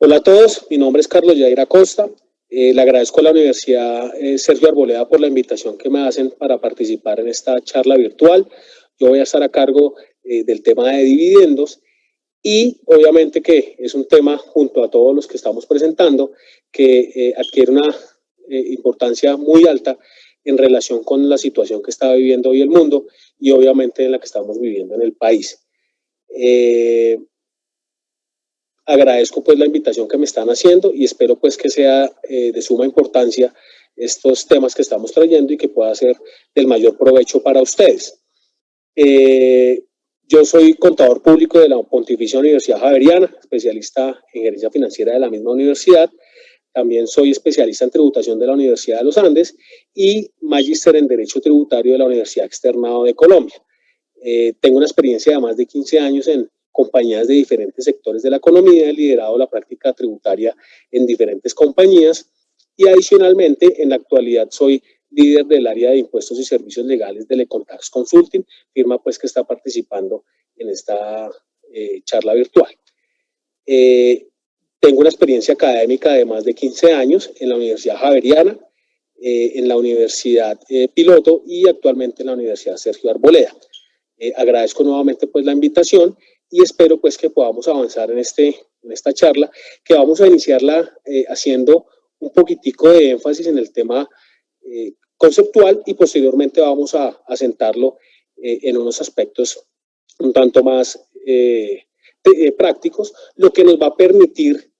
Hola a todos, mi nombre es Carlos Yair Acosta. Le agradezco a la Universidad Sergio Arboleda por la invitación que me hacen para participar en esta charla virtual. Yo voy a estar a cargo del tema de dividendos y obviamente que es un tema junto a todos los que estamos presentando que adquiere una importancia muy alta en relación con la situación que está viviendo hoy el mundo y obviamente en la que estamos viviendo en el país. Agradezco pues la invitación que me están haciendo y espero pues que sea de suma importancia estos temas que estamos trayendo y que pueda ser del mayor provecho para ustedes. Yo soy contador público de la Pontificia Universidad Javeriana, especialista en gerencia financiera de la misma universidad. También soy especialista en tributación de la Universidad de los Andes y magíster en Derecho Tributario de la Universidad Externado de Colombia. Tengo una experiencia de más de 15 años en compañías de diferentes sectores de la economía, he liderado la práctica tributaria en diferentes compañías y adicionalmente en la actualidad soy líder del área de impuestos y servicios legales del Econtax Consulting, firma pues que está participando en esta charla virtual. Tengo una experiencia académica de más de 15 años en la Universidad Javeriana, en la Universidad Piloto y actualmente en la Universidad Sergio Arboleda. Agradezco nuevamente pues la invitación y espero pues que podamos avanzar en esta charla, que vamos a iniciarla haciendo un poquitico de énfasis en el tema conceptual y posteriormente vamos a sentarlo en unos aspectos un tanto más prácticos, lo que nos va a permitir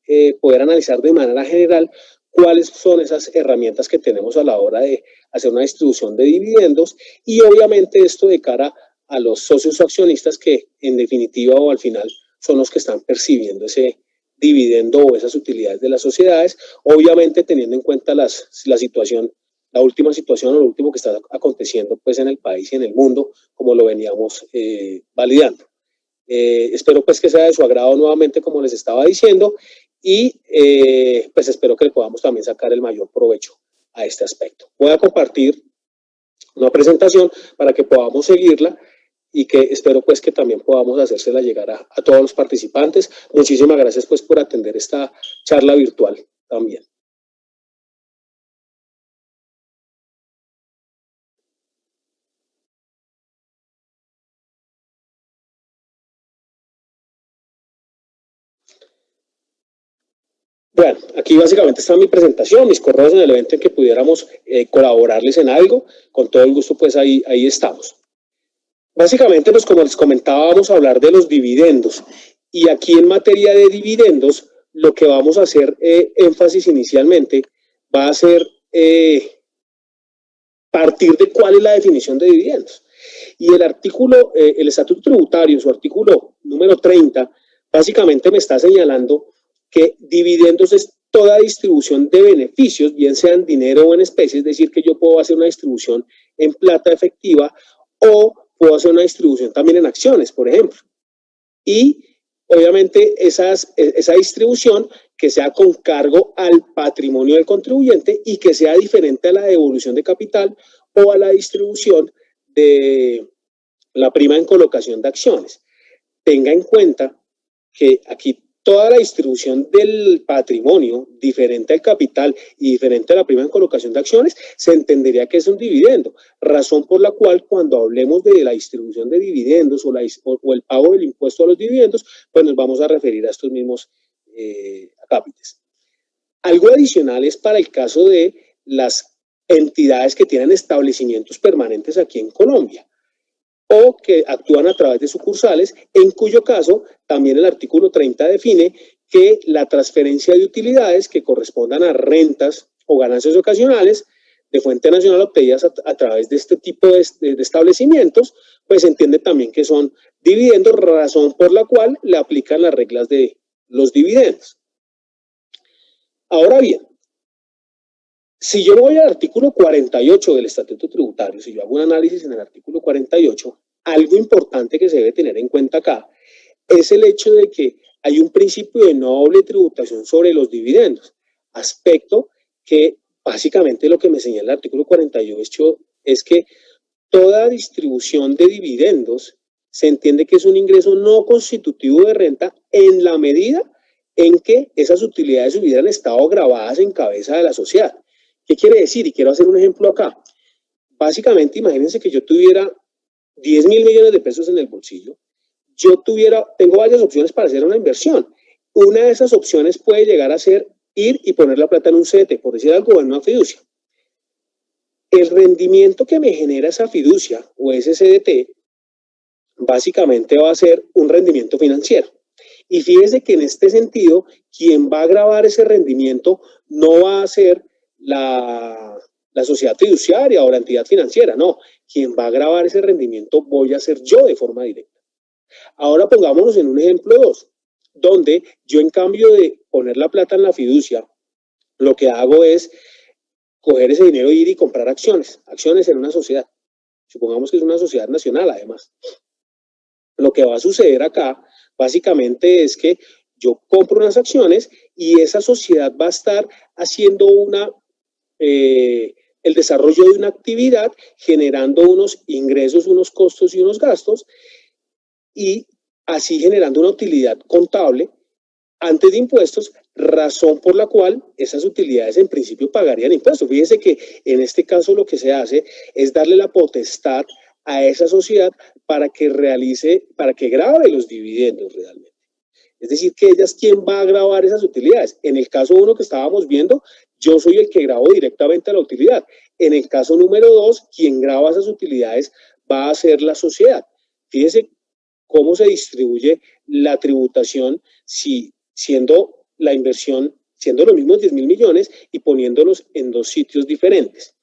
poder analizar de manera general cuáles son esas herramientas que tenemos a la hora de hacer una distribución de dividendos y obviamente esto de cara a los socios o accionistas que en definitiva o al final son los que están percibiendo ese dividendo o esas utilidades de las sociedades, obviamente teniendo en cuenta la situación, la última situación o lo último que está aconteciendo pues en el país y en el mundo, como lo veníamos validando. Espero pues que sea de su agrado nuevamente como les estaba diciendo y pues espero que le podamos también sacar el mayor provecho a este aspecto. Voy a compartir una presentación para que podamos seguirla y que espero pues que también podamos hacérsela llegar a todos los participantes. Muchísimas gracias pues por atender esta charla virtual también. Bueno, aquí básicamente está mi presentación, mis correos en el evento en que pudiéramos colaborarles en algo. Con todo el gusto pues ahí estamos. Básicamente, pues como les comentaba, vamos a hablar de los dividendos. Y aquí en materia de dividendos, lo que vamos a hacer énfasis inicialmente va a ser partir de cuál es la definición de dividendos. Y el artículo, el estatuto tributario, su artículo número 30, básicamente me está señalando que dividendos es toda distribución de beneficios, bien sea en dinero o en especie, es decir, que yo puedo hacer una distribución en plata efectiva o puedo hacer una distribución también en acciones, por ejemplo. Y obviamente esa distribución que sea con cargo al patrimonio del contribuyente y que sea diferente a la devolución de capital o a la distribución de la prima en colocación de acciones. Tenga en cuenta que aquí toda la distribución del patrimonio diferente al capital y diferente a la prima en colocación de acciones se entendería que es un dividendo, razón por la cual cuando hablemos de la distribución de dividendos o el pago del impuesto a los dividendos, pues nos vamos a referir a estos mismos acápites. Algo adicional es para el caso de las entidades que tienen establecimientos permanentes aquí en Colombia o que actúan a través de sucursales, en cuyo caso también el artículo 30 define que la transferencia de utilidades que correspondan a rentas o ganancias ocasionales de fuente nacional obtenidas a través de este tipo de establecimientos, pues se entiende también que son dividendos, razón por la cual le aplican las reglas de los dividendos. Ahora bien, si yo voy al artículo 48 del Estatuto Tributario, si yo hago un análisis en el artículo 48, algo importante que se debe tener en cuenta acá es el hecho de que hay un principio de no doble tributación sobre los dividendos, aspecto que básicamente lo que me señala el artículo 48 es que toda distribución de dividendos se entiende que es un ingreso no constitutivo de renta en la medida en que esas utilidades hubieran estado grabadas en cabeza de la sociedad. ¿Qué quiere decir? Y quiero hacer un ejemplo acá. Básicamente, imagínense que yo tuviera 10.000 millones de pesos en el bolsillo. Tengo varias opciones para hacer una inversión. Una de esas opciones puede llegar a ser ir y poner la plata en un CDT, por decir algo, en una fiducia. El rendimiento que me genera esa fiducia o ese CDT básicamente va a ser un rendimiento financiero. Y fíjese que en este sentido, quien va a grabar ese rendimiento no va a ser la sociedad fiduciaria o la entidad financiera, no. Quien va a grabar ese rendimiento voy a ser yo de forma directa. Ahora pongámonos en un ejemplo 2, donde yo en cambio de poner la plata en la fiducia, lo que hago es coger ese dinero e ir y comprar acciones en una sociedad. Supongamos que es una sociedad nacional además. Lo que va a suceder acá básicamente es que yo compro unas acciones y esa sociedad va a estar haciendo el desarrollo de una actividad, generando unos ingresos, unos costos y unos gastos, y así generando una utilidad contable antes de impuestos, razón por la cual esas utilidades en principio pagarían impuestos. Fíjese que en este caso lo que se hace es darle la potestad a esa sociedad para que grabe los dividendos realmente. Es decir, que ella es quien va a grabar esas utilidades. En el caso 1 que estábamos viendo, yo soy el que grabo directamente la utilidad. En el caso número 2, quien graba esas utilidades va a ser la sociedad. Fíjese cómo se distribuye la tributación siendo la inversión, siendo los mismos 10.000 millones y poniéndolos en dos sitios diferentes.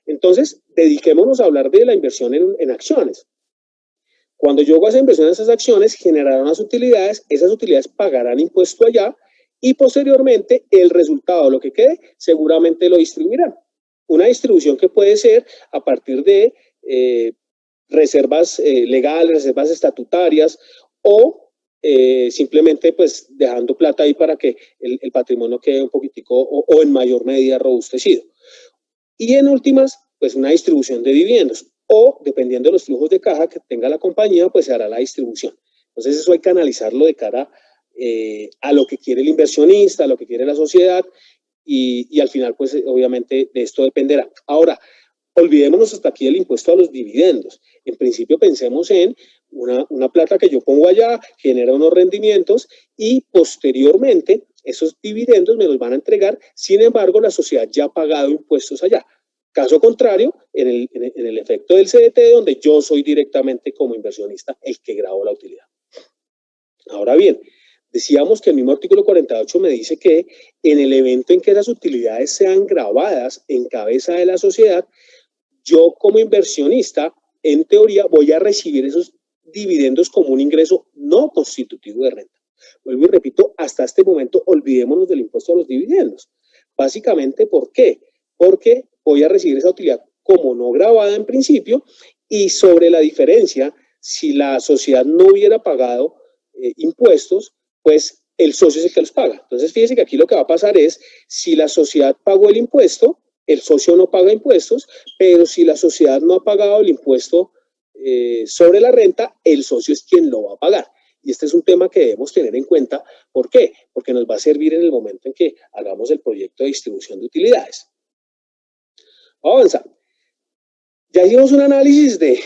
Entonces, dediquémonos a hablar de la inversión en acciones. Cuando yo hago esa inversión en esas acciones, generarán unas utilidades, esas utilidades pagarán impuesto allá y posteriormente el resultado, lo que quede, seguramente lo distribuirán. Una distribución que puede ser a partir de reservas legales, reservas estatutarias o simplemente pues dejando plata ahí para que el patrimonio quede un poquitico o en mayor medida robustecido. Y en últimas, pues una distribución de dividendos o dependiendo de los flujos de caja que tenga la compañía, pues se hará la distribución. Entonces eso hay que analizarlo de cara a lo que quiere el inversionista, a lo que quiere la sociedad y al final pues obviamente de esto dependerá. Ahora, olvidémonos hasta aquí del impuesto a los dividendos. En principio pensemos en una plata que yo pongo allá, genera unos rendimientos y posteriormente esos dividendos me los van a entregar, sin embargo la sociedad ya ha pagado impuestos allá. Caso contrario, en el efecto del CDT, donde yo soy directamente como inversionista el que grabo la utilidad. Ahora bien, decíamos que el mismo artículo 48 me dice que en el evento en que esas utilidades sean grabadas en cabeza de la sociedad, yo como inversionista, en teoría, voy a recibir esos dividendos como un ingreso no constitutivo de renta. Vuelvo y repito, hasta este momento olvidémonos del impuesto a los dividendos. Básicamente, ¿por qué? Porque voy a recibir esa utilidad como no grabada en principio y sobre la diferencia, si la sociedad no hubiera pagado impuestos, pues el socio es el que los paga. Entonces, fíjense que aquí lo que va a pasar es, si la sociedad pagó el impuesto, el socio no paga impuestos, pero si la sociedad no ha pagado el impuesto sobre la renta, el socio es quien lo va a pagar. Y este es un tema que debemos tener en cuenta. ¿Por qué? Porque nos va a servir en el momento en que hagamos el proyecto de distribución de utilidades. Vamos a avanzar. Ya hicimos un análisis de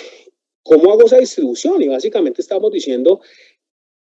cómo hago esa distribución y básicamente estamos diciendo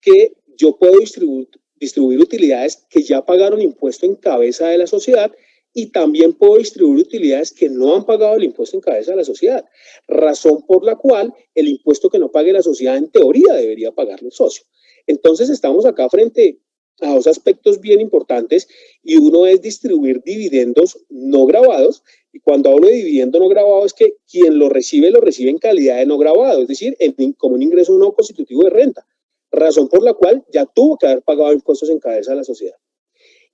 que yo puedo distribuir utilidades que ya pagaron impuesto en cabeza de la sociedad y también puedo distribuir utilidades que no han pagado el impuesto en cabeza de la sociedad, razón por la cual el impuesto que no pague la sociedad en teoría debería pagarlo el socio. Entonces estamos acá frente a dos aspectos bien importantes y uno es distribuir dividendos no grabados y cuando hablo de dividendo no grabado es que quien lo recibe en calidad de no grabado, es decir, como un ingreso no constitutivo de renta, razón por la cual ya tuvo que haber pagado impuestos en cabeza de la sociedad.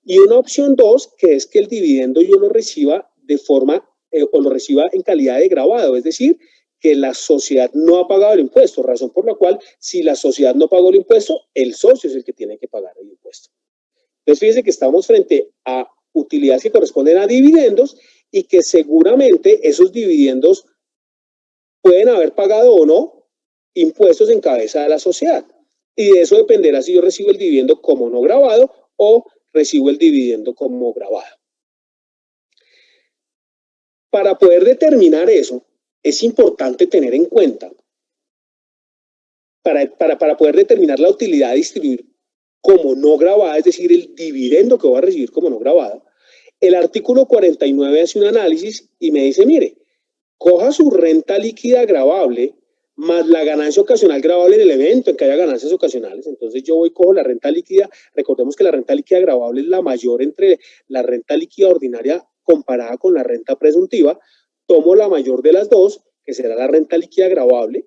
Y una opción 2, que es que el dividendo yo lo reciba de forma, o lo reciba en calidad de grabado, es decir, que la sociedad no ha pagado el impuesto, razón por la cual, si la sociedad no pagó el impuesto, el socio es el que tiene que pagar el impuesto. Entonces, fíjense que estamos frente a utilidades que corresponden a dividendos y que seguramente esos dividendos pueden haber pagado o no impuestos en cabeza de la sociedad. Y de eso dependerá si yo recibo el dividendo como no grabado o recibo el dividendo como gravado. Para poder determinar eso, es importante tener en cuenta, para poder determinar la utilidad de distribuir como no gravada, es decir, el dividendo que voy a recibir como no gravado, el artículo 49 hace un análisis y me dice, mire, coja su renta líquida gravable más la ganancia ocasional gravable en el evento en que haya ganancias ocasionales. Entonces yo voy, cojo la renta líquida, recordemos que la renta líquida gravable es la mayor entre la renta líquida ordinaria comparada con la renta presuntiva, tomo la mayor de las dos, que será la renta líquida gravable,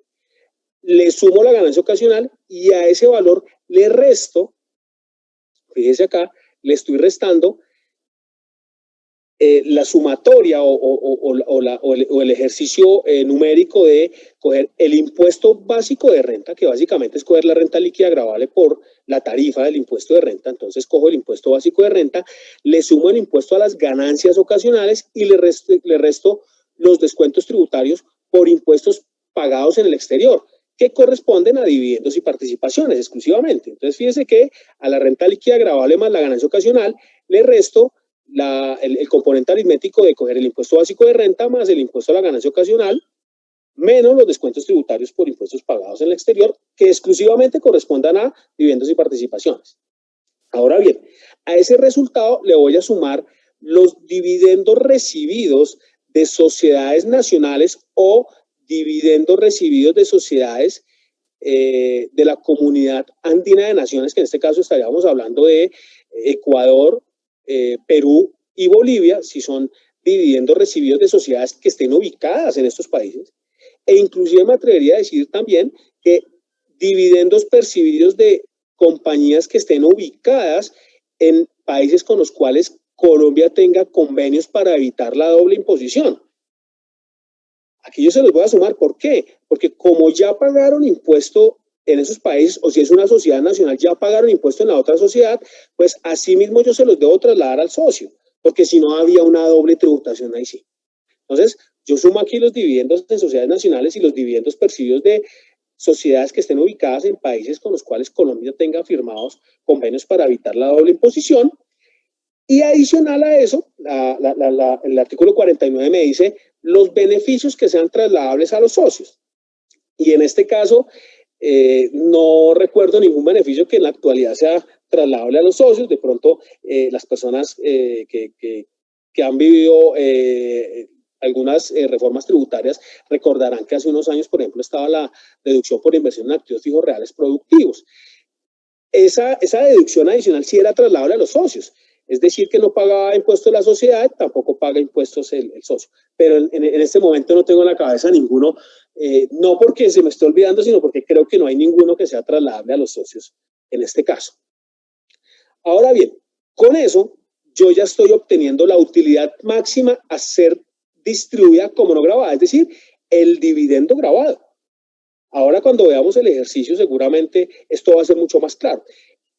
le sumo la ganancia ocasional y a ese valor le resto, fíjese acá, le estoy restando la sumatoria o el ejercicio numérico de coger el impuesto básico de renta, que básicamente es coger la renta líquida gravable por la tarifa del impuesto de renta. Entonces cojo el impuesto básico de renta, le sumo el impuesto a las ganancias ocasionales y le resto los descuentos tributarios por impuestos pagados en el exterior, que corresponden a dividendos y participaciones exclusivamente. Entonces fíjese que a la renta líquida gravable más la ganancia ocasional le resto el componente aritmético de coger el impuesto básico de renta más el impuesto a la ganancia ocasional menos los descuentos tributarios por impuestos pagados en el exterior que exclusivamente correspondan a dividendos y participaciones. Ahora bien, a ese resultado le voy a sumar los dividendos recibidos de sociedades nacionales o dividendos recibidos de sociedades de la Comunidad Andina de Naciones, que en este caso estaríamos hablando de Ecuador, Perú y Bolivia, si son dividendos recibidos de sociedades que estén ubicadas en estos países, e inclusive me atrevería a decir también que dividendos percibidos de compañías que estén ubicadas en países con los cuales Colombia tenga convenios para evitar la doble imposición. Aquí yo se los voy a sumar. ¿Por qué? Porque como ya pagaron impuesto en esos países, o si es una sociedad nacional, ya pagaron impuesto en la otra sociedad, pues así mismo yo se los debo trasladar al socio, porque si no había una doble tributación ahí sí. Entonces, yo sumo aquí los dividendos de sociedades nacionales y los dividendos percibidos de sociedades que estén ubicadas en países con los cuales Colombia tenga firmados convenios para evitar la doble imposición. Y adicional a eso, el artículo 49 me dice los beneficios que sean trasladables a los socios. Y en este caso, no recuerdo ningún beneficio que en la actualidad sea trasladable a los socios. De pronto, las personas que han vivido algunas reformas tributarias recordarán que hace unos años, por ejemplo, estaba la deducción por inversión en activos fijos reales productivos. Esa deducción adicional sí era trasladable a los socios. Es decir, que no pagaba impuestos la sociedad, tampoco paga impuestos el socio. Pero en este momento no tengo en la cabeza ninguno, no porque se me esté olvidando, sino porque creo que no hay ninguno que sea trasladable a los socios en este caso. Ahora bien, con eso yo ya estoy obteniendo la utilidad máxima a ser distribuida como no gravada, es decir, el dividendo gravado. Ahora cuando veamos el ejercicio seguramente esto va a ser mucho más claro.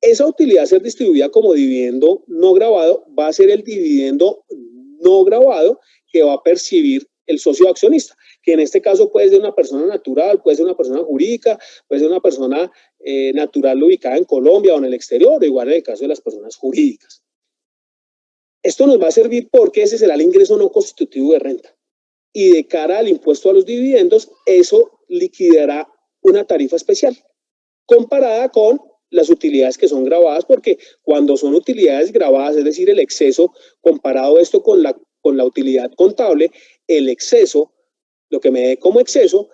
Esa utilidad a ser distribuida como dividendo no gravado va a ser el dividendo no gravado que va a percibir el socio accionista, que en este caso puede ser una persona natural, puede ser una persona jurídica, puede ser una persona natural ubicada en Colombia o en el exterior, o igual en el caso de las personas jurídicas. Esto nos va a servir porque ese será el ingreso no constitutivo de renta. Y de cara al impuesto a los dividendos, eso liquidará una tarifa especial comparada con las utilidades que son gravadas, porque cuando son utilidades gravadas, es decir, el exceso, comparado esto con la utilidad contable, el exceso, lo que me dé como exceso,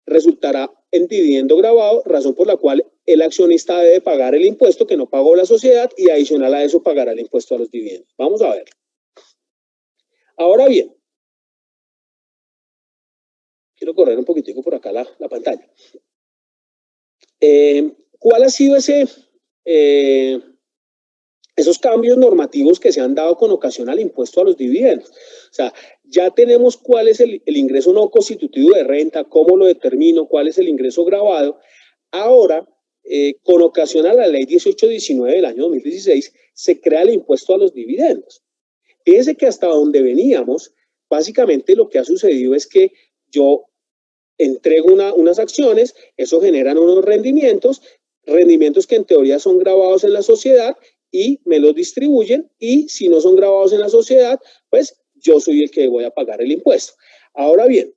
resultará en dividendo gravado, razón por la cual el accionista debe pagar el impuesto que no pagó la sociedad y adicional a eso pagará el impuesto a los dividendos. Vamos a ver. Ahora bien, quiero correr un poquitico por acá la pantalla. ¿Cuál ha sido esos cambios normativos que se han dado con ocasión al impuesto a los dividendos? O sea, ya tenemos cuál es el ingreso no constitutivo de renta, cómo lo determino, cuál es el ingreso gravado. Ahora, con ocasión a la ley 1819 del año 2016, se crea el impuesto a los dividendos. Fíjense que hasta donde veníamos, básicamente lo que ha sucedido es que yo entrego unas acciones, eso generan unos rendimientos que en teoría son gravados en la sociedad y me los distribuyen, y si no son grabados en la sociedad, pues yo soy el que voy a pagar el impuesto. Ahora bien,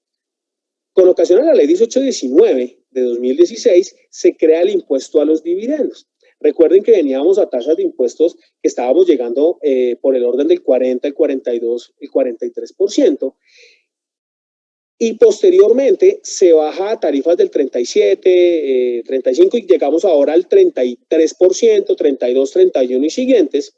con ocasión a la ley 1819 de 2016, se crea el impuesto a los dividendos. Recuerden que veníamos a tasas de impuestos que estábamos llegando por el orden del 40, el 42, el 43%, y posteriormente se baja a tarifas del 37, 35, y llegamos ahora al 33%, 32, 31 y siguientes.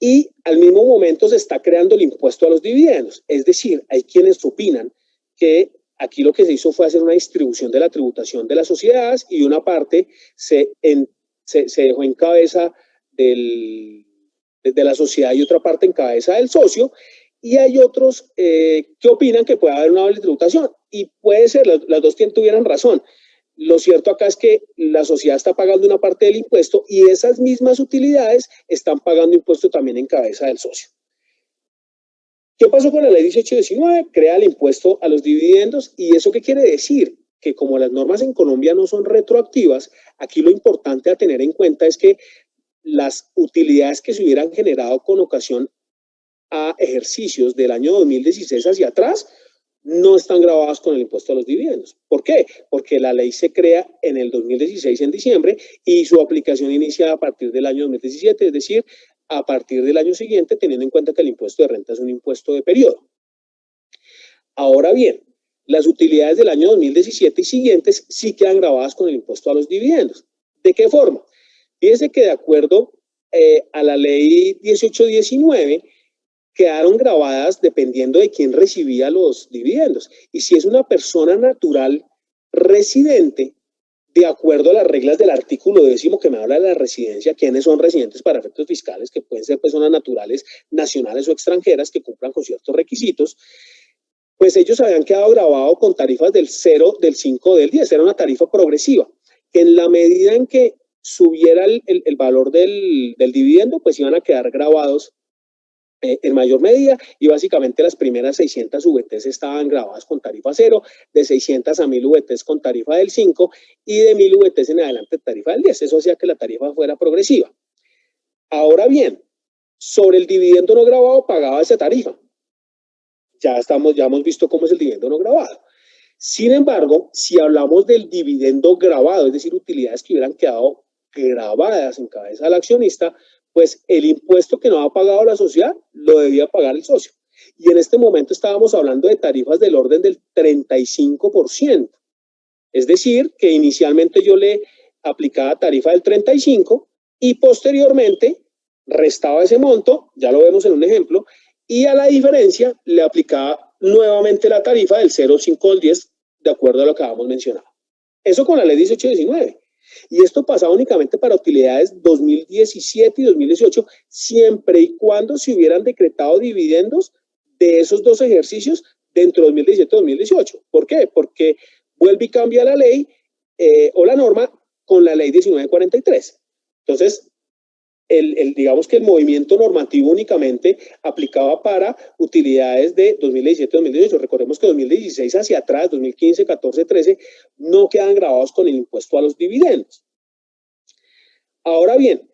Y al mismo momento se está creando el impuesto a los dividendos. Es decir, hay quienes opinan que aquí lo que se hizo fue hacer una distribución de la tributación de las sociedades, y una parte se dejó en cabeza de la sociedad y otra parte en cabeza del socio. Y hay otros que opinan que puede haber una doble tributación, y puede ser, las dos tuvieran razón. Lo cierto acá es que la sociedad está pagando una parte del impuesto, y esas mismas utilidades están pagando impuesto también en cabeza del socio. ¿Qué pasó con la ley 1819? Crea el impuesto a los dividendos. ¿Y eso qué quiere decir? Que como las normas en Colombia no son retroactivas, aquí lo importante a tener en cuenta es que las utilidades que se hubieran generado con ocasión a ejercicios del año 2016 hacia atrás no están grabadas con el impuesto a los dividendos. ¿Por qué? Porque la ley se crea en el 2016 en diciembre, y su aplicación inicia a partir del año 2017, es decir, a partir del año siguiente, teniendo en cuenta que el impuesto de renta es un impuesto de periodo. Ahora bien, las utilidades del año 2017 y siguientes sí quedan grabadas con el impuesto a los dividendos. ¿De qué forma? Fíjense que de acuerdo a la ley 1819, quedaron grabadas dependiendo de quién recibía los dividendos. Y si es una persona natural residente, de acuerdo a las reglas del artículo 10 que me habla de la residencia, quiénes son residentes para efectos fiscales, que pueden ser personas naturales, nacionales o extranjeras que cumplan con ciertos requisitos, pues ellos habían quedado grabados con tarifas del 0, del 5, del 10. Era una tarifa progresiva, que en la medida en que subiera el valor del dividendo, pues iban a quedar grabados en mayor medida, y básicamente las primeras 600 VTs estaban grabadas con tarifa 0, de 600 a 1000 VTs con tarifa del 5, y de 1000 VTs en adelante tarifa del 10. Eso hacía que la tarifa fuera progresiva. Ahora bien, sobre el dividendo no grabado pagaba esa tarifa. Ya hemos visto cómo es el dividendo no grabado. Sin embargo, si hablamos del dividendo grabado, es decir, utilidades que hubieran quedado grabadas en cabeza del accionista, pues el impuesto que no ha pagado la sociedad lo debía pagar el socio. Y en este momento estábamos hablando de tarifas del orden del 35%. Es decir, que inicialmente yo le aplicaba tarifa del 35% y posteriormente restaba ese monto, ya lo vemos en un ejemplo, y a la diferencia le aplicaba nuevamente la tarifa del 0, 5 o 10, de acuerdo a lo que habíamos mencionado. Eso con la ley 1819. Y esto pasaba únicamente para utilidades 2017 y 2018, siempre y cuando se hubieran decretado dividendos de esos dos ejercicios dentro de 2017 y 2018. ¿Por qué? Porque vuelve y cambia la ley o la norma con la ley 1943. Entonces, digamos que el movimiento normativo únicamente aplicaba para utilidades de 2017-2018. Recordemos que 2016 hacia atrás, 2015, 14, 13, no quedan grabados con el impuesto a los dividendos. Ahora bien,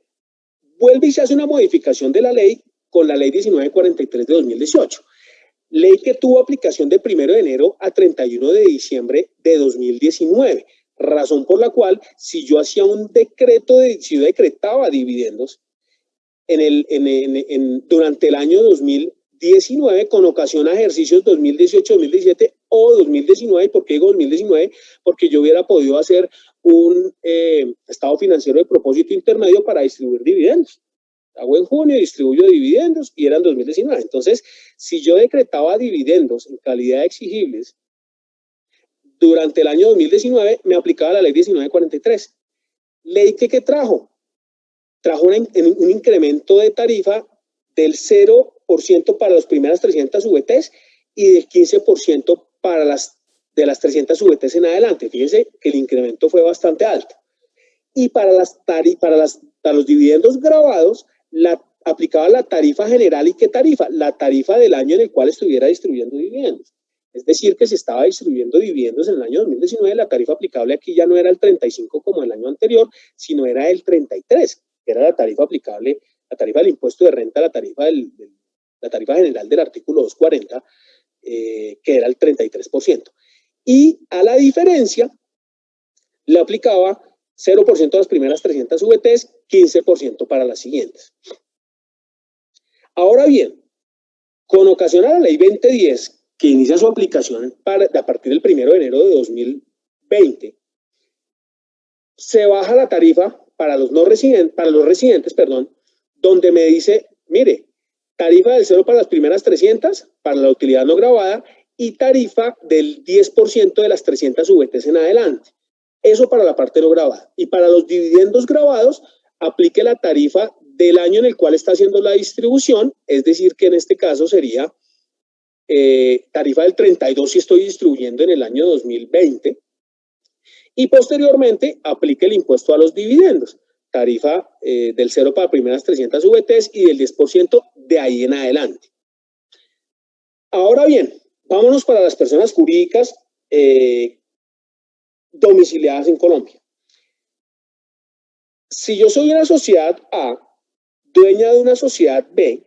vuelve y se hace una modificación de la ley con la ley 1943 de 2018. Ley que tuvo aplicación de 1 de enero a 31 de diciembre de 2019. Razón por la cual, si yo hacía un decreto, si yo decretaba dividendos durante el año 2019, con ocasión a ejercicios 2018, 2017 o 2019, ¿por qué digo 2019? Porque yo hubiera podido hacer un estado financiero de propósito intermedio para distribuir dividendos. Hago en junio, distribuyo dividendos, y eran 2019. Entonces, si yo decretaba dividendos en calidad de exigibles durante el año 2019, me aplicaba la ley 1943. ¿Ley que trajo? Trajo un incremento de tarifa del 0% para las primeras 300 VTs y del 15% para de las 300 VTs en adelante. Fíjense que el incremento fue bastante alto. Y para los dividendos grabados, aplicaba la tarifa general. ¿Y qué tarifa? La tarifa del año en el cual estuviera distribuyendo dividendos. Es decir, que si estaba distribuyendo dividendos en el año 2019, la tarifa aplicable aquí ya no era el 35 como el año anterior, sino era el 33. que era la tarifa aplicable, la tarifa del impuesto de renta, la tarifa general del artículo 240, que era el 33%. Y a la diferencia le aplicaba 0% a las primeras 300 VTs, 15% para las siguientes. Ahora bien, con ocasión a la ley 2010, que inicia su aplicación a partir del 1 de enero de 2020, se baja la tarifa para los residentes, donde me dice, mire, tarifa del 0 para las primeras 300, para la utilidad no grabada, y tarifa del 10% de las 300 VTs en adelante. Eso para la parte no grabada. Y para los dividendos grabados, aplique la tarifa del año en el cual está haciendo la distribución, es decir, que en este caso sería tarifa del 32 si estoy distribuyendo en el año 2020, y posteriormente aplique el impuesto a los dividendos, tarifa del 0 para primeras 300 VTs y del 10% de ahí en adelante. Ahora bien, vámonos para las personas jurídicas domiciliadas en Colombia. Si yo soy una sociedad A, dueña de una sociedad B,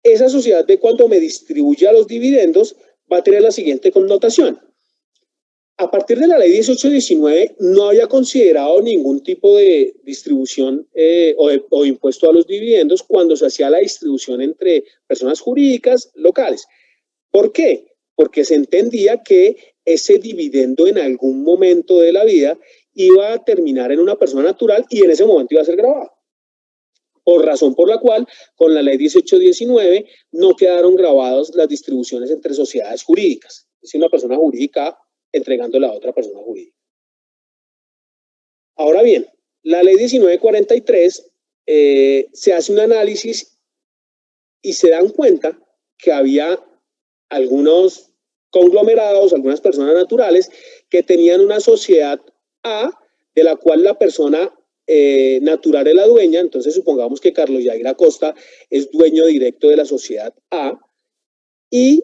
esa sociedad B, cuando me distribuya los dividendos, va a tener la siguiente connotación. A partir de la ley 1819 no había considerado ningún tipo de distribución o impuesto a los dividendos cuando se hacía la distribución entre personas jurídicas locales. ¿Por qué? Porque se entendía que ese dividendo en algún momento de la vida iba a terminar en una persona natural y en ese momento iba a ser grabado. Por razón por la cual, con la ley 1819 no quedaron grabadas las distribuciones entre sociedades jurídicas. Es decir, una persona jurídica entregándole a otra persona jurídica. Ahora bien, la ley 1943 se hace un análisis y se dan cuenta que había algunos conglomerados, algunas personas naturales que tenían una sociedad A de la cual la persona natural es la dueña. Entonces supongamos que Carlos Jair Acosta es dueño directo de la sociedad A, y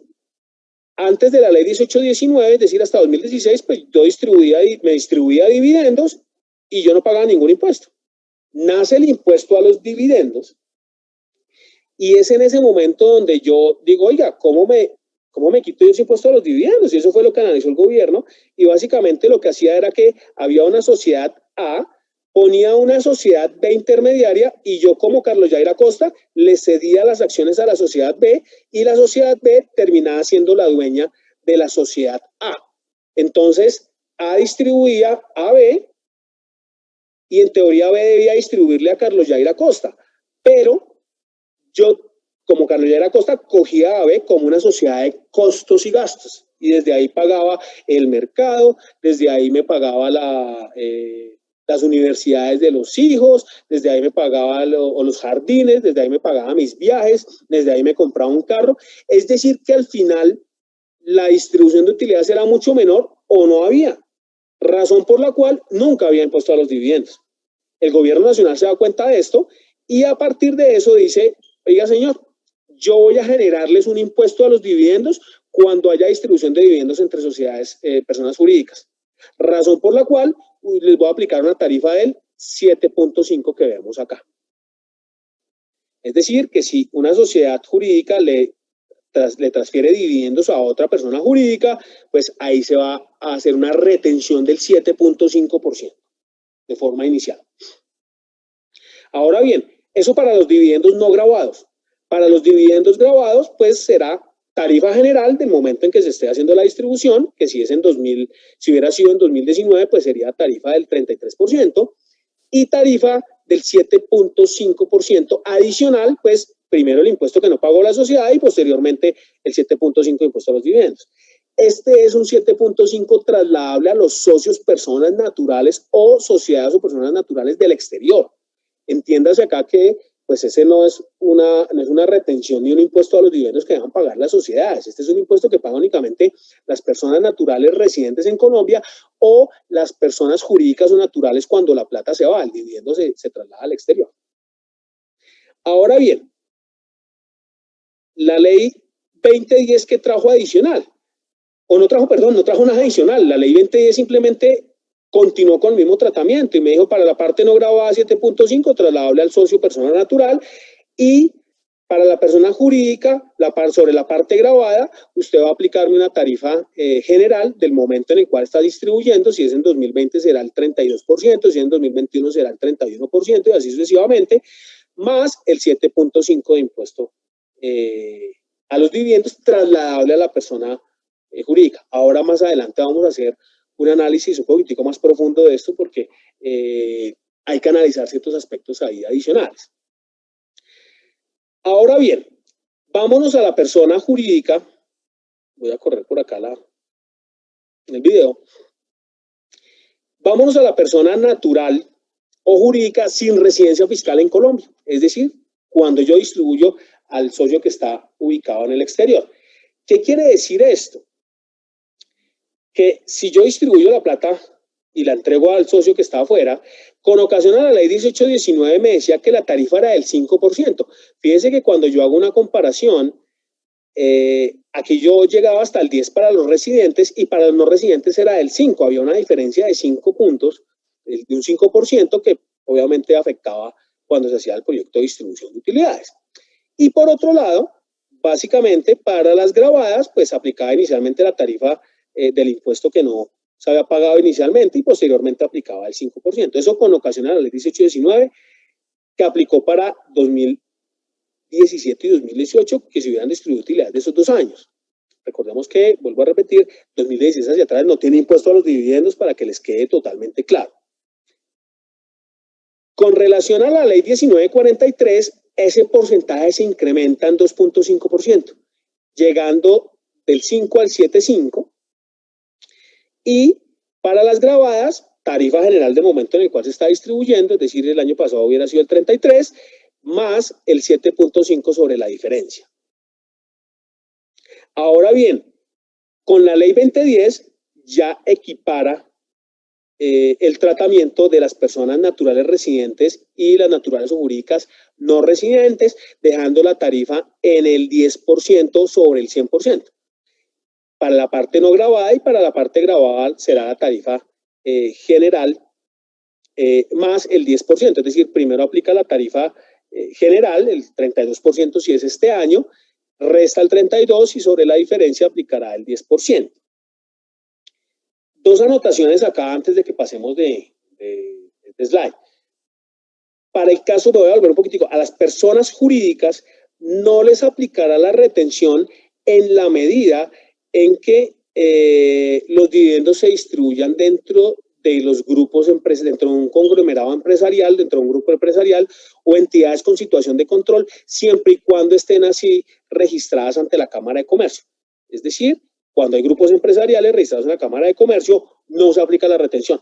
antes de la ley 1819, es decir, hasta 2016, pues yo me distribuía dividendos y yo no pagaba ningún impuesto. Nace el impuesto a los dividendos y es en ese momento donde yo digo, oiga, ¿cómo me quito yo ese impuesto a los dividendos? Y eso fue lo que analizó el gobierno, y básicamente lo que hacía era que había una sociedad A, ponía una sociedad B intermediaria y yo, como Carlos Jair Acosta, le cedía las acciones a la sociedad B y la sociedad B terminaba siendo la dueña de la sociedad A. Entonces, A distribuía a B y en teoría B debía distribuirle a Carlos Jair Acosta, pero yo, como Carlos Jair Acosta, cogía a B como una sociedad de costos y gastos y desde ahí pagaba el mercado, desde ahí me pagaba las universidades de los hijos, desde ahí me pagaba los jardines, desde ahí me pagaba mis viajes, desde ahí me compraba un carro. Es decir, que al final la distribución de utilidades era mucho menor o no había, razón por la cual nunca había impuesto a los dividendos. El gobierno nacional se da cuenta de esto y a partir de eso dice, oiga señor, yo voy a generarles un impuesto a los dividendos cuando haya distribución de dividendos entre sociedades, personas jurídicas, razón por la cual les voy a aplicar una tarifa del 7.5 que vemos acá. Es decir, que si una sociedad jurídica le transfiere dividendos a otra persona jurídica, pues ahí se va a hacer una retención del 7.5% de forma inicial. Ahora bien, eso para los dividendos no grabados. Para los dividendos grabados, pues será tarifa general del momento en que se esté haciendo la distribución, que si hubiera sido en 2019, pues sería tarifa del 33%, y tarifa del 7.5% adicional, pues primero el impuesto que no pagó la sociedad y posteriormente el 7.5% de impuesto a los dividendos. Este es un 7.5 trasladable a los socios, personas naturales o sociedades o personas naturales del exterior. Entiéndase acá que pues ese no es una retención ni un impuesto a los dividendos que dejan pagar las sociedades. Este es un impuesto que pagan únicamente las personas naturales residentes en Colombia o las personas jurídicas o naturales cuando la plata se va, el dividendo se traslada al exterior. Ahora bien, la ley 2010 que trajo adicional, no trajo nada adicional, la ley 2010 simplemente continuó con el mismo tratamiento y me dijo, para la parte no grabada 7.5, trasladable al socio persona natural, y para la persona jurídica, sobre la parte grabada, usted va a aplicarme una tarifa general del momento en el cual está distribuyendo. Si es en 2020 será el 32%, si es en 2021 será el 31% y así sucesivamente, más el 7.5 de impuesto a los dividendos trasladable a la persona jurídica. Ahora más adelante vamos a hacer un análisis un poquitico más profundo de esto porque hay que analizar ciertos aspectos ahí adicionales. Ahora bien, vámonos a la persona jurídica. Voy a correr por acá en el video. Vámonos a la persona natural o jurídica sin residencia fiscal en Colombia. Es decir, cuando yo distribuyo al socio que está ubicado en el exterior. ¿Qué quiere decir esto? Que si yo distribuyo la plata y la entrego al socio que está afuera, con ocasión a la ley 1819 me decía que la tarifa era del 5%. Fíjense que cuando yo hago una comparación, aquí yo llegaba hasta el 10 para los residentes y para los no residentes era del 5. Había una diferencia de 5 puntos, de un 5% que obviamente afectaba cuando se hacía el proyecto de distribución de utilidades. Y por otro lado, básicamente para las gravadas, pues aplicaba inicialmente la tarifa del impuesto que no se había pagado inicialmente y posteriormente aplicaba el 5%. Eso con ocasión a la ley 1819 que aplicó para 2017 y 2018 que se hubieran distribuido utilidades de esos 2 años. Recordemos que, vuelvo a repetir, 2016 hacia atrás no tiene impuesto a los dividendos para que les quede totalmente claro. Con relación a la ley 1943, ese porcentaje se incrementa en 2.5%, llegando del 5 al 7.5%, y para las gravadas, tarifa general del momento en el cual se está distribuyendo, es decir, el año pasado hubiera sido el 33%, más el 7.5% sobre la diferencia. Ahora bien, con la ley 2010 ya equipara el tratamiento de las personas naturales residentes y las naturales o jurídicas no residentes, dejando la tarifa en el 10% sobre el 100%. Para la parte no grabada y para la parte grabada será la tarifa general más el 10%, es decir, primero aplica la tarifa general, el 32% si es este año, resta el 32% y sobre la diferencia aplicará el 10%. Dos anotaciones acá antes de que pasemos de slide. Para el caso, me voy a volver un poquitico, a las personas jurídicas no les aplicará la retención en la medida en que los dividendos se distribuyan dentro de los grupos empresariales, dentro de un conglomerado empresarial, dentro de un grupo empresarial o entidades con situación de control, siempre y cuando estén así registradas ante la Cámara de Comercio. Es decir, cuando hay grupos empresariales registrados en la Cámara de Comercio, no se aplica la retención.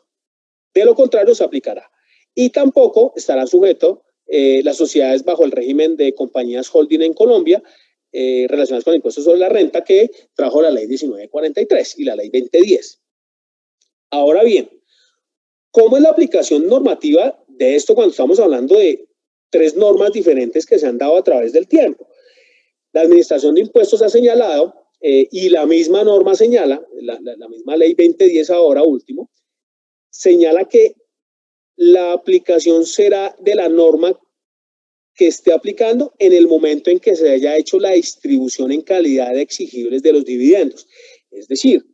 De lo contrario, se aplicará. Y tampoco estarán sujetos las sociedades bajo el régimen de compañías holding en Colombia, relacionadas con el impuesto sobre la renta que trajo la ley 1943 y la ley 2010. Ahora bien, ¿cómo es la aplicación normativa de esto cuando estamos hablando de 3 normas diferentes que se han dado a través del tiempo? La Administración de Impuestos ha señalado, y la misma norma señala, la misma ley 2010 ahora último, señala que la aplicación será de la norma que esté aplicando en el momento en que se haya hecho la distribución en calidad de exigibles de los dividendos. Es decir,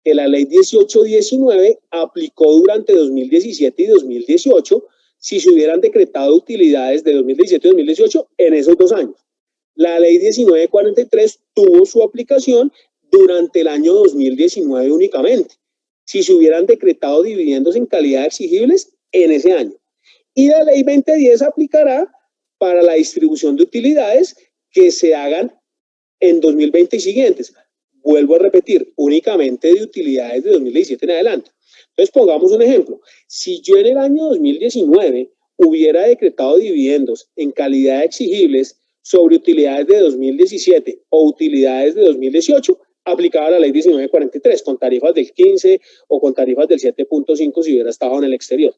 que la ley 1819 aplicó durante 2017 y 2018 si se hubieran decretado utilidades de 2017 y 2018 en esos 2 años. La ley 1943 tuvo su aplicación durante el año 2019 únicamente, si se hubieran decretado dividendos en calidad de exigibles en ese año. Y la ley 2010 aplicará para la distribución de utilidades que se hagan en 2020 y siguientes. Vuelvo a repetir, únicamente de utilidades de 2017 en adelante. Entonces, pongamos un ejemplo. Si yo en el año 2019 hubiera decretado dividendos en calidad de exigibles sobre utilidades de 2017 o utilidades de 2018, aplicaba la ley 1943 con tarifas del 15 o con tarifas del 7.5 si hubiera estado en el exterior.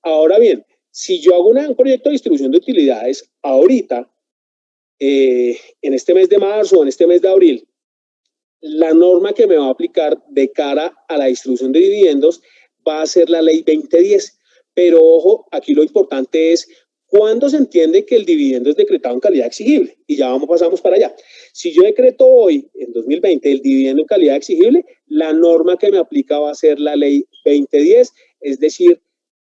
Ahora bien, si yo hago un proyecto de distribución de utilidades ahorita, en este mes de marzo o en este mes de abril, la norma que me va a aplicar de cara a la distribución de dividendos va a ser la ley 2010. Pero ojo, aquí lo importante es cuándo se entiende que el dividendo es decretado en calidad exigible. Y ya pasamos para allá. Si yo decreto hoy, en 2020, el dividendo en calidad exigible, la norma que me aplica va a ser la ley 2010, es decir,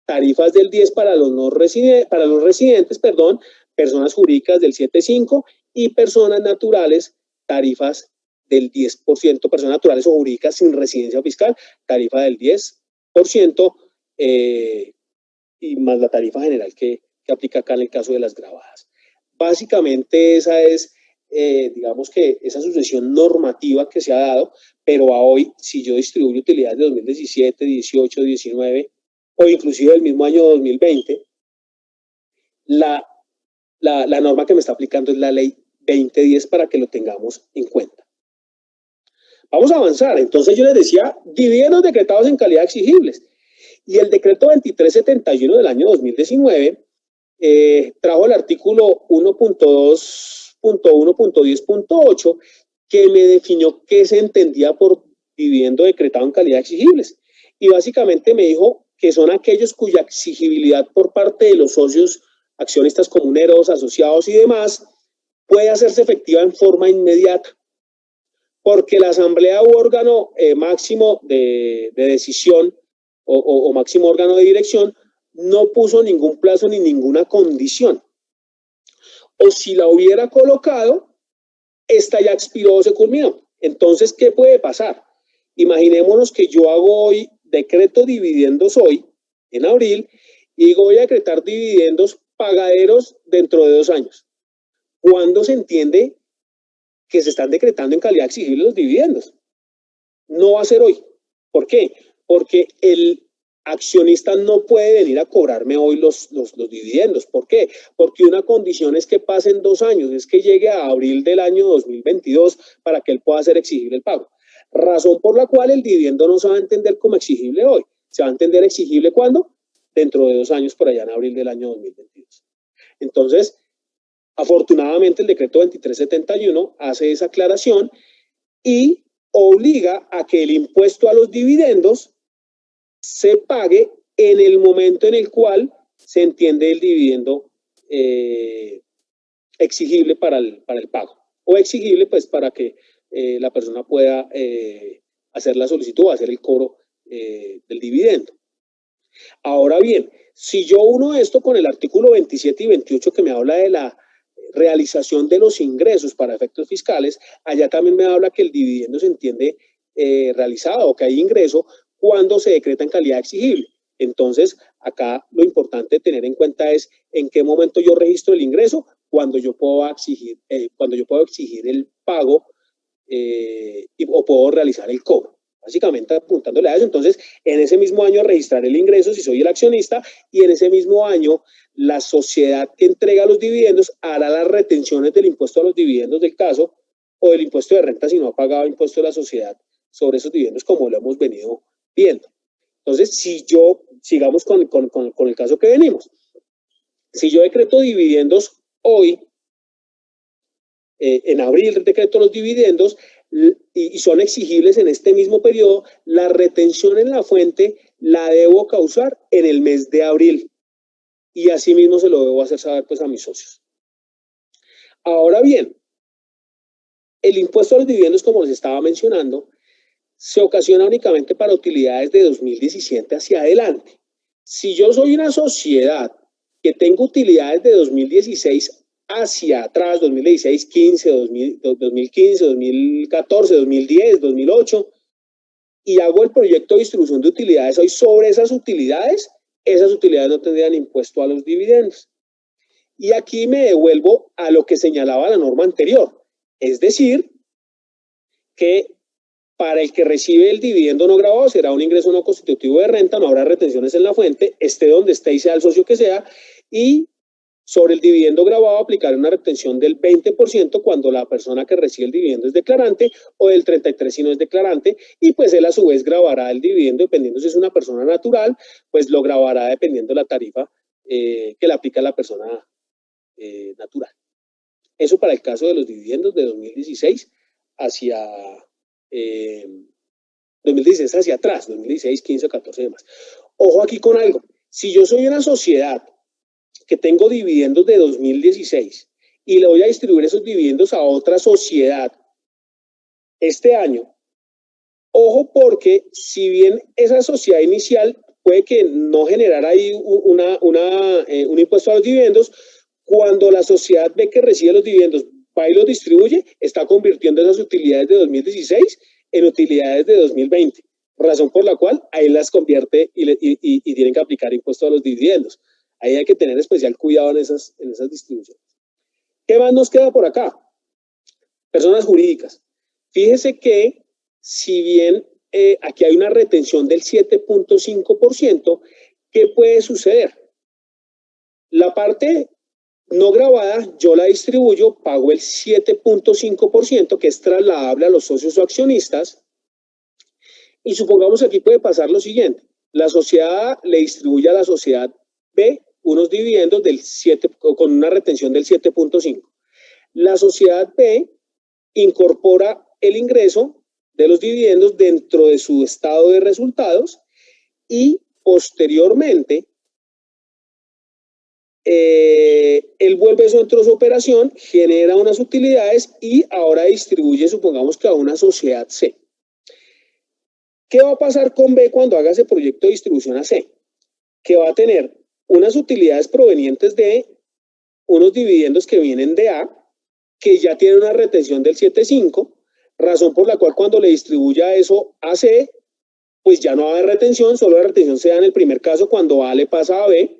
tarifas del 10 para los no residentes, para los residentes, perdón, personas jurídicas del 7.5 y personas naturales, tarifas del 10%, personas naturales o jurídicas sin residencia fiscal, tarifa del 10%, y más la tarifa general que aplica acá en el caso de las grabadas. Básicamente esa es, digamos que esa sucesión normativa que se ha dado, pero a hoy, si yo distribuyo utilidades de 2017, 18, 19 o inclusive del mismo año 2020, la norma que me está aplicando es la ley 2010 para que lo tengamos en cuenta. Vamos a avanzar. Entonces yo les decía, dividendos decretados en calidad exigibles. Y el decreto 2371 del año 2019 trajo el artículo 1.2.1.10.8 que me definió qué se entendía por dividendo decretado en calidad exigibles. Y básicamente me dijo que son aquellos cuya exigibilidad por parte de los socios, accionistas comuneros, asociados y demás puede hacerse efectiva en forma inmediata, porque la asamblea u órgano máximo de decisión o máximo órgano de dirección no puso ningún plazo ni ninguna condición. O si la hubiera colocado, esta ya expiró o se culminó. Entonces, ¿qué puede pasar? Imaginémonos que yo hago hoy, decreto dividendos hoy, en abril, y digo, voy a decretar dividendos pagaderos dentro de 2 años. ¿Cuándo se entiende que se están decretando en calidad exigible los dividendos? No va a ser hoy. ¿Por qué? Porque el accionista no puede venir a cobrarme hoy los dividendos. ¿Por qué? Porque una condición es que pasen 2 años, es que llegue a abril del año 2022 para que él pueda hacer exigible el pago. Razón por la cual el dividendo no se va a entender como exigible hoy. Se va a entender exigible ¿cuándo? Dentro de 2 años, por allá en abril del año 2022. Entonces, afortunadamente el decreto 2371 hace esa aclaración y obliga a que el impuesto a los dividendos se pague en el momento en el cual se entiende el dividendo exigible para el pago, o exigible pues para que la persona pueda hacer la solicitud o hacer el cobro del dividendo. Ahora bien, si yo uno esto con el artículo 27 y 28 que me habla de la realización de los ingresos para efectos fiscales, allá también me habla que el dividendo se entiende realizado o que hay ingreso cuando se decreta en calidad exigible. Entonces, acá lo importante tener en cuenta es en qué momento yo registro el ingreso, cuando yo puedo exigir el pago o puedo realizar el cobro. Básicamente apuntándole a eso. Entonces, en ese mismo año registrar el ingreso si soy el accionista y en ese mismo año la sociedad que entrega los dividendos hará las retenciones del impuesto a los dividendos del caso o del impuesto de renta si no ha pagado impuesto de la sociedad sobre esos dividendos como lo hemos venido viendo. Entonces, si yo, sigamos con el caso que venimos, si yo decreto dividendos hoy, en abril decreto los dividendos y son exigibles en este mismo periodo, la retención en la fuente la debo causar en el mes de abril y así mismo se lo debo hacer saber pues a mis socios. Ahora bien, el impuesto a los dividendos, como les estaba mencionando, se ocasiona únicamente para utilidades de 2017 hacia adelante. Si yo soy una sociedad que tengo utilidades de 2016 hacia atrás, 2016, 15, 2015, 2014, 2010, 2008, y hago el proyecto de distribución de utilidades hoy sobre esas utilidades no tendrían impuesto a los dividendos. Y aquí me devuelvo a lo que señalaba la norma anterior, es decir, que para el que recibe el dividendo no grabado será un ingreso no constitutivo de renta, no habrá retenciones en la fuente, esté donde esté y sea el socio que sea, y sobre el dividendo grabado aplicar una retención del 20% cuando la persona que recibe el dividendo es declarante o del 33% si no es declarante, y pues él a su vez grabará el dividendo dependiendo si es una persona natural, pues lo grabará dependiendo de la tarifa que le aplica a la persona natural. Eso para el caso de los dividendos de 2016 hacia 2016 hacia atrás, 2016, 15, 14 y demás. Ojo aquí con algo. Si yo soy una sociedad que tengo dividendos de 2016 y le voy a distribuir esos dividendos a otra sociedad este año, ojo porque si bien esa sociedad inicial puede que no generara ahí un impuesto a los dividendos, cuando la sociedad ve que recibe los dividendos, va y los distribuye, está convirtiendo esas utilidades de 2016 en utilidades de 2020, razón por la cual ahí las convierte y tienen que aplicar impuesto a los dividendos. Ahí hay que tener especial cuidado en esas distribuciones. ¿Qué más nos queda por acá? Personas jurídicas. Fíjese que si bien aquí hay una retención del 7.5%, ¿qué puede suceder? La parte no grabada, yo la distribuyo, pago el 7.5%, que es trasladable a los socios o accionistas, y supongamos que aquí puede pasar lo siguiente. La sociedad A le distribuye a la sociedad B unos dividendos del 7, con una retención del 7.5. La sociedad B incorpora el ingreso de los dividendos dentro de su estado de resultados y posteriormente él vuelve eso dentro de su operación, genera unas utilidades y ahora distribuye, supongamos que a una sociedad C. ¿Qué va a pasar con B cuando haga ese proyecto de distribución a C? Que va a tener unas utilidades provenientes de unos dividendos que vienen de A, que ya tiene una retención del 7.5, razón por la cual cuando le distribuya eso a C, pues ya no va a haber retención, solo la retención se da en el primer caso cuando A le pasa a B,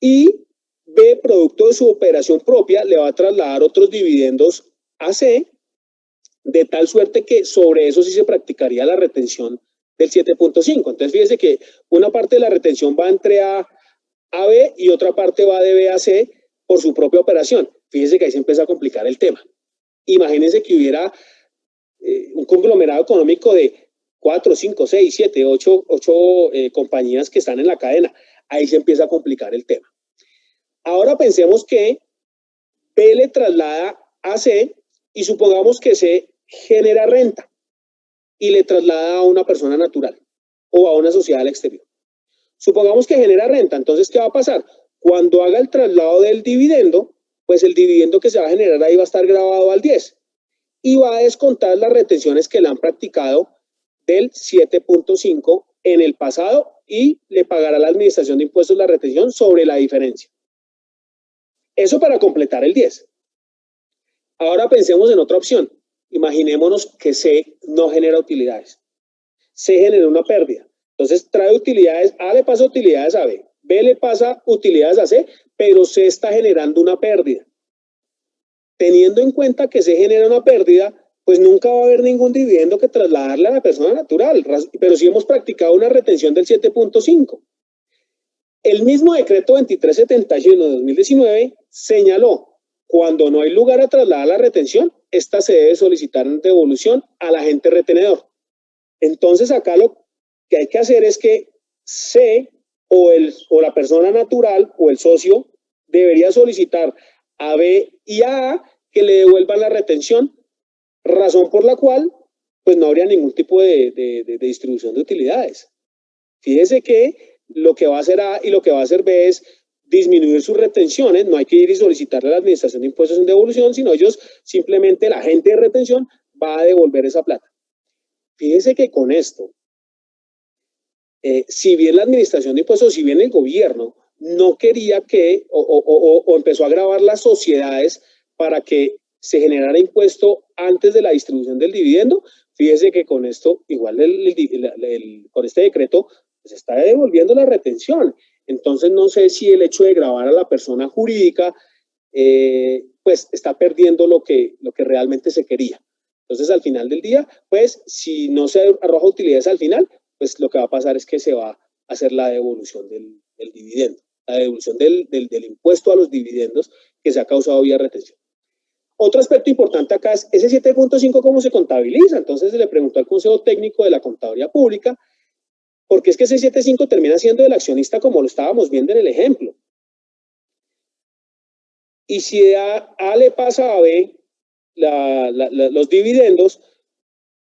y B, producto de su operación propia, le va a trasladar otros dividendos a C, de tal suerte que sobre eso sí se practicaría la retención del 7.5. Entonces fíjese que una parte de la retención va entre A a B y otra parte va de B a C por su propia operación. Fíjese que ahí se empieza a complicar el tema. Imagínense que hubiera un conglomerado económico de 4, 5, 6, 7, 8 compañías que están en la cadena. Ahí se empieza a complicar el tema. Ahora pensemos que B le traslada a C y supongamos que C genera renta y le traslada a una persona natural o a una sociedad al exterior. Supongamos que genera renta, entonces ¿qué va a pasar? Cuando haga el traslado del dividendo, pues el dividendo que se va a generar ahí va a estar grabado al 10 y va a descontar las retenciones que le han practicado del 7.5 en el pasado y le pagará a la administración de impuestos la retención sobre la diferencia. Eso para completar el 10. Ahora pensemos en otra opción. Imaginémonos que C no genera utilidades. C genera una pérdida. Entonces trae utilidades, A le pasa utilidades a B, B le pasa utilidades a C, pero C está generando una pérdida. Teniendo en cuenta que C genera una pérdida, pues nunca va a haber ningún dividendo que trasladarle a la persona natural, pero sí hemos practicado una retención del 7.5. El mismo decreto 2371 de 2019 señaló, cuando no hay lugar a trasladar la retención, esta se debe solicitar en devolución al agente retenedor. Entonces acá lo que hay que hacer es que C o la persona natural o el socio debería solicitar a B y a A que le devuelvan la retención, razón por la cual pues no habría ningún tipo de distribución de utilidades. Fíjese que lo que va a hacer A y lo que va a hacer B es disminuir sus retenciones, no hay que ir y solicitarle a la administración de impuestos en devolución, sino ellos simplemente, el agente de retención va a devolver esa plata. Fíjese que con esto, si bien la administración de impuestos, si bien el gobierno no quería que, o empezó a gravar las sociedades para que se generara impuesto antes de la distribución del dividendo, fíjese que con esto, igual con este decreto, pues está devolviendo la retención. Entonces no sé si el hecho de gravar a la persona jurídica, pues está perdiendo lo que realmente se quería. Entonces al final del día, pues si no se arroja utilidades al final, pues lo que va a pasar es que se va a hacer la devolución del dividendo, la devolución del impuesto a los dividendos que se ha causado vía retención. Otro aspecto importante acá es ese 7.5 cómo se contabiliza. Entonces se le preguntó al Consejo Técnico de la Contaduría Pública, porque es que ese 7.5 termina siendo del accionista como lo estábamos viendo en el ejemplo. Y si a le pasa a B los dividendos,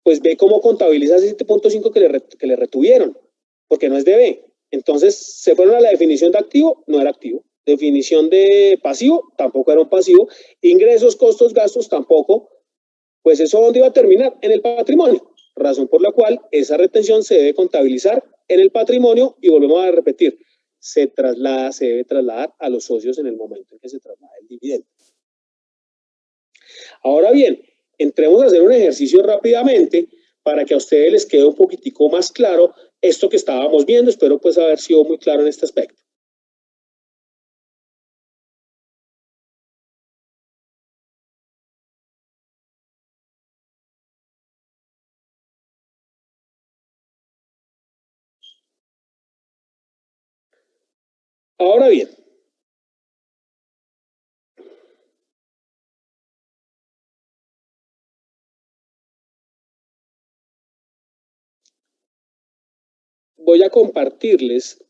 pues ve cómo contabiliza ese 7.5 que le retuvieron, porque no es DB. Entonces, se fueron a la definición de activo, no era activo. Definición de pasivo, tampoco era un pasivo. Ingresos, costos, gastos, tampoco. Pues eso, ¿dónde iba a terminar? En el patrimonio. Razón por la cual esa retención se debe contabilizar en el patrimonio y volvemos a repetir, se debe trasladar a los socios en el momento en que se traslada el dividendo. Ahora bien, entremos a hacer un ejercicio rápidamente para que a ustedes les quede un poquitico más claro esto que estábamos viendo. Espero pues haber sido muy claro en este aspecto. Ahora bien, voy a compartirles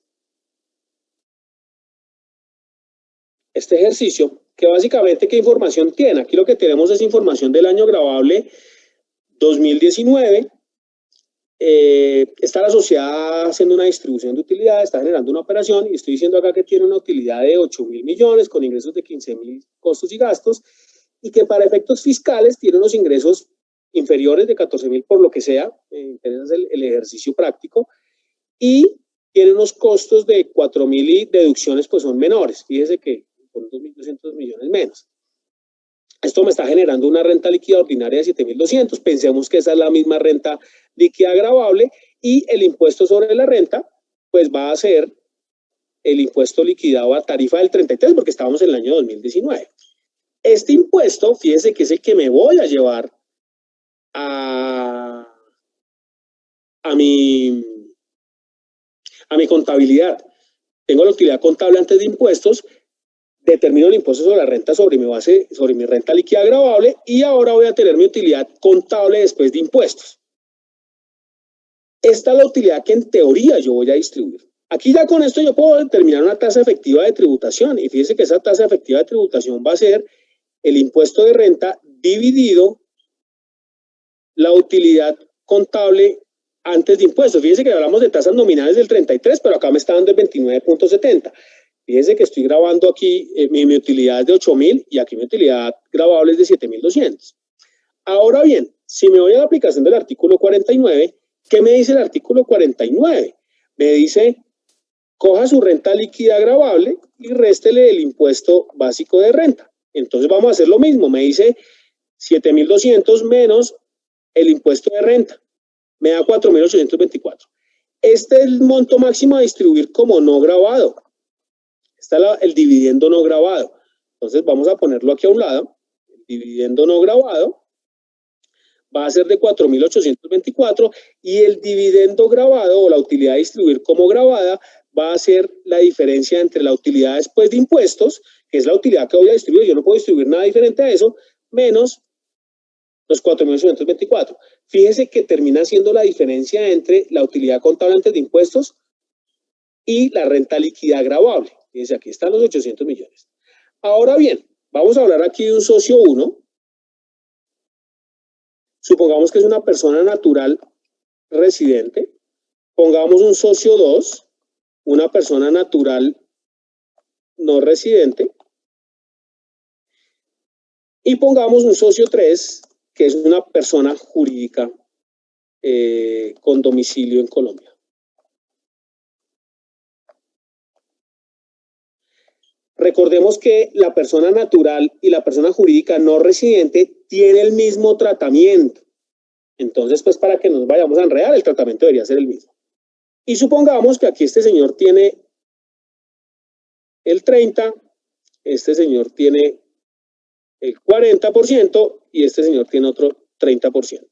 este ejercicio que básicamente, ¿qué información tiene? Aquí lo que tenemos es información del año grabable 2019. Está la sociedad haciendo una distribución de utilidades, está generando una operación y estoy diciendo acá que tiene una utilidad de 8.000 millones con ingresos de 15.000 costos y gastos y que para efectos fiscales tiene unos ingresos inferiores de 14.000 por lo que sea, interesa el ejercicio práctico, y tiene unos costos de 4.000 y deducciones pues son menores. Fíjese que son 2.200 millones menos. Esto me está generando una renta líquida ordinaria de 7.200. Pensemos que esa es la misma renta líquida gravable y el impuesto sobre la renta pues va a ser el impuesto liquidado a tarifa del 33 porque estábamos en el año 2019. Este impuesto, fíjese que es el que me voy a llevar a mi contabilidad. Tengo la utilidad contable antes de impuestos, determino el impuesto sobre la renta sobre mi renta líquida gravable y ahora voy a tener mi utilidad contable después de impuestos. Esta es la utilidad que en teoría yo voy a distribuir. Aquí ya con esto yo puedo determinar una tasa efectiva de tributación y fíjense que esa tasa efectiva de tributación va a ser el impuesto de renta dividido la utilidad contable antes de impuestos. Fíjense que hablamos de tasas nominales del 33, pero acá me está dando el 29.70. Fíjense que estoy grabando aquí mi utilidad de 8.000 y aquí mi utilidad grabable es de 7.200. Ahora bien, si me voy a la aplicación del artículo 49, ¿qué me dice el artículo 49? Me dice, coja su renta líquida gravable y réstele el impuesto básico de renta. Entonces vamos a hacer lo mismo. Me dice 7.200 menos el impuesto de renta. Me da 4.824. Este es el monto máximo a distribuir como no grabado. Está el dividendo no grabado. Entonces vamos a ponerlo aquí a un lado. El dividendo no grabado va a ser de 4.824 y el dividendo grabado o la utilidad a distribuir como grabada va a ser la diferencia entre la utilidad después de impuestos, que es la utilidad que voy a distribuir, yo no puedo distribuir nada diferente a eso, menos los 4.824. Fíjese que termina siendo la diferencia entre la utilidad contable antes de impuestos y la renta líquida gravable. Fíjense, aquí están los 800 millones. Ahora bien, vamos a hablar aquí de un socio 1. Supongamos que es una persona natural residente. Pongamos un socio 2, una persona natural no residente. Y pongamos un socio 3, que es una persona jurídica con domicilio en Colombia. Recordemos que la persona natural y la persona jurídica no residente tiene el mismo tratamiento. Entonces, pues para que nos vayamos a enredar, el tratamiento debería ser el mismo. Y supongamos que aquí este señor tiene el 30, este señor tiene el 40% y este señor tiene otro 30%.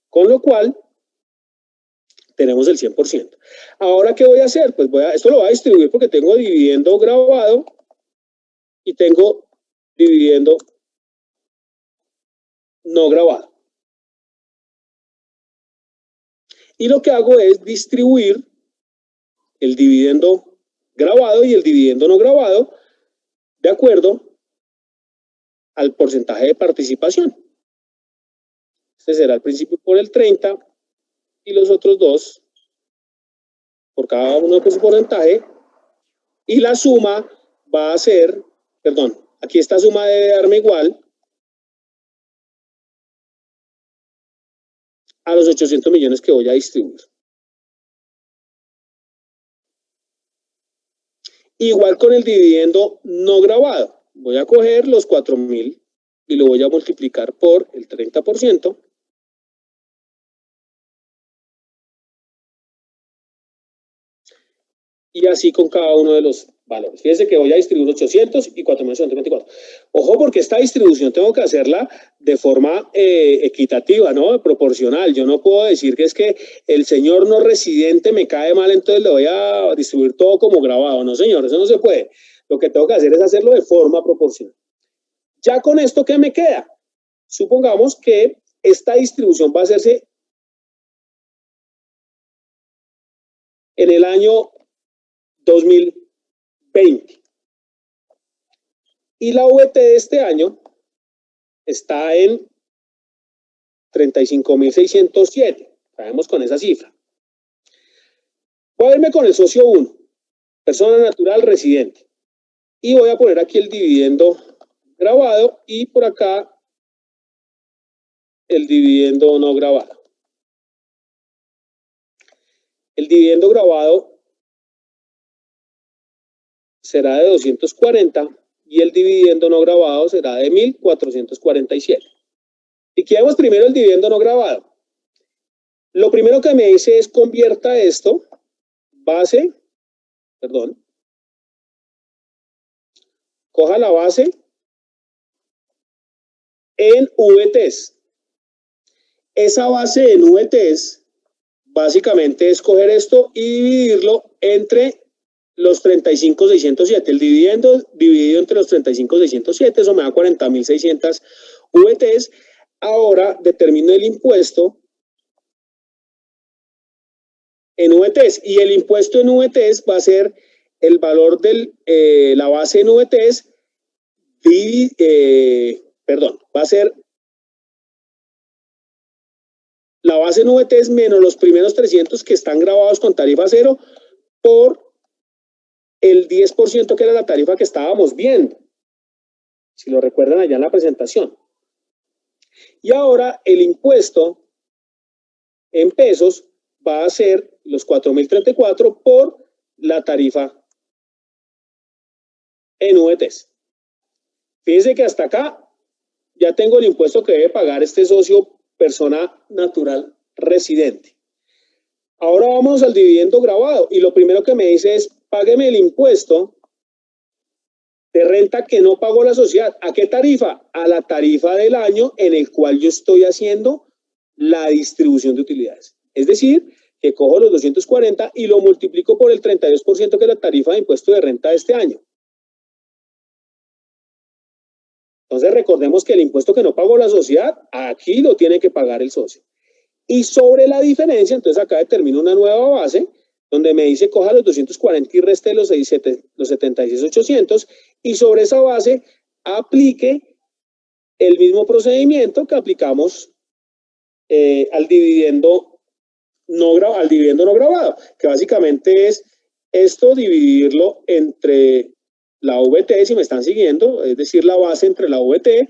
Con lo cual, tenemos el 100%. Ahora, ¿qué voy a hacer? Pues esto lo voy a distribuir porque tengo dividendo grabado y tengo dividendo no grabado. Y lo que hago es distribuir el dividendo grabado y el dividendo no grabado de acuerdo al porcentaje de participación. Este será el principio por el 30 y los otros dos por cada uno de su porcentaje. Y la suma va a ser, perdón, aquí esta suma debe darme igual a los 800 millones que voy a distribuir. Igual con el dividendo no grabado. Voy a coger los 4.000 y lo voy a multiplicar por el 30%. Y así con cada uno de los valores. Fíjense que voy a distribuir 800 y 4.924. Ojo, porque esta distribución tengo que hacerla de forma equitativa, ¿no? Proporcional. Yo no puedo decir que es que el señor no residente me cae mal, entonces le voy a distribuir todo como grabado. No, señor, eso no se puede. Lo que tengo que hacer es hacerlo de forma proporcional. Ya con esto, ¿qué me queda? Supongamos que esta distribución va a hacerse en el año 2020. Y la VT de este año está en 35.607. Sabemos con esa cifra. Voy a irme con el socio 1, persona natural residente. Y voy a poner aquí el dividendo grabado y por acá el dividendo no grabado. El dividendo grabado será de 240 y el dividendo no grabado será de 1.447. Y quedamos primero el dividendo no grabado. Lo primero que me dice es convierta esto, coja la base en VTs. Esa base en VTs básicamente es coger esto y dividirlo entre los 35.607. El dividendo dividido entre los 35.607, eso me da 40.600 VTs. Ahora determino el impuesto en VTs y el impuesto en VTs va a ser el valor de la base en VTs, va a ser la base en VTs menos los primeros 300 que están grabados con tarifa cero por el 10% que era la tarifa que estábamos viendo, si lo recuerdan allá en la presentación. Y ahora el impuesto en pesos va a ser los 4.034 por la tarifa en VTs. Fíjense que hasta acá ya tengo el impuesto que debe pagar este socio persona natural residente. Ahora vamos al dividendo grabado y lo primero que me dice es págueme el impuesto de renta que no pagó la sociedad. ¿A qué tarifa? A la tarifa del año en el cual yo estoy haciendo la distribución de utilidades. Es decir, que cojo los 240 y lo multiplico por el 32% que es la tarifa de impuesto de renta de este año. Entonces recordemos que el impuesto que no pagó la sociedad, aquí lo tiene que pagar el socio. Y sobre la diferencia, entonces acá determino una nueva base, donde me dice coja los 240 y reste los 76.800 y sobre esa base aplique el mismo procedimiento que aplicamos al dividendo no grabado, que básicamente es esto dividirlo entre la VT, si me están siguiendo, es decir, la base entre la VT,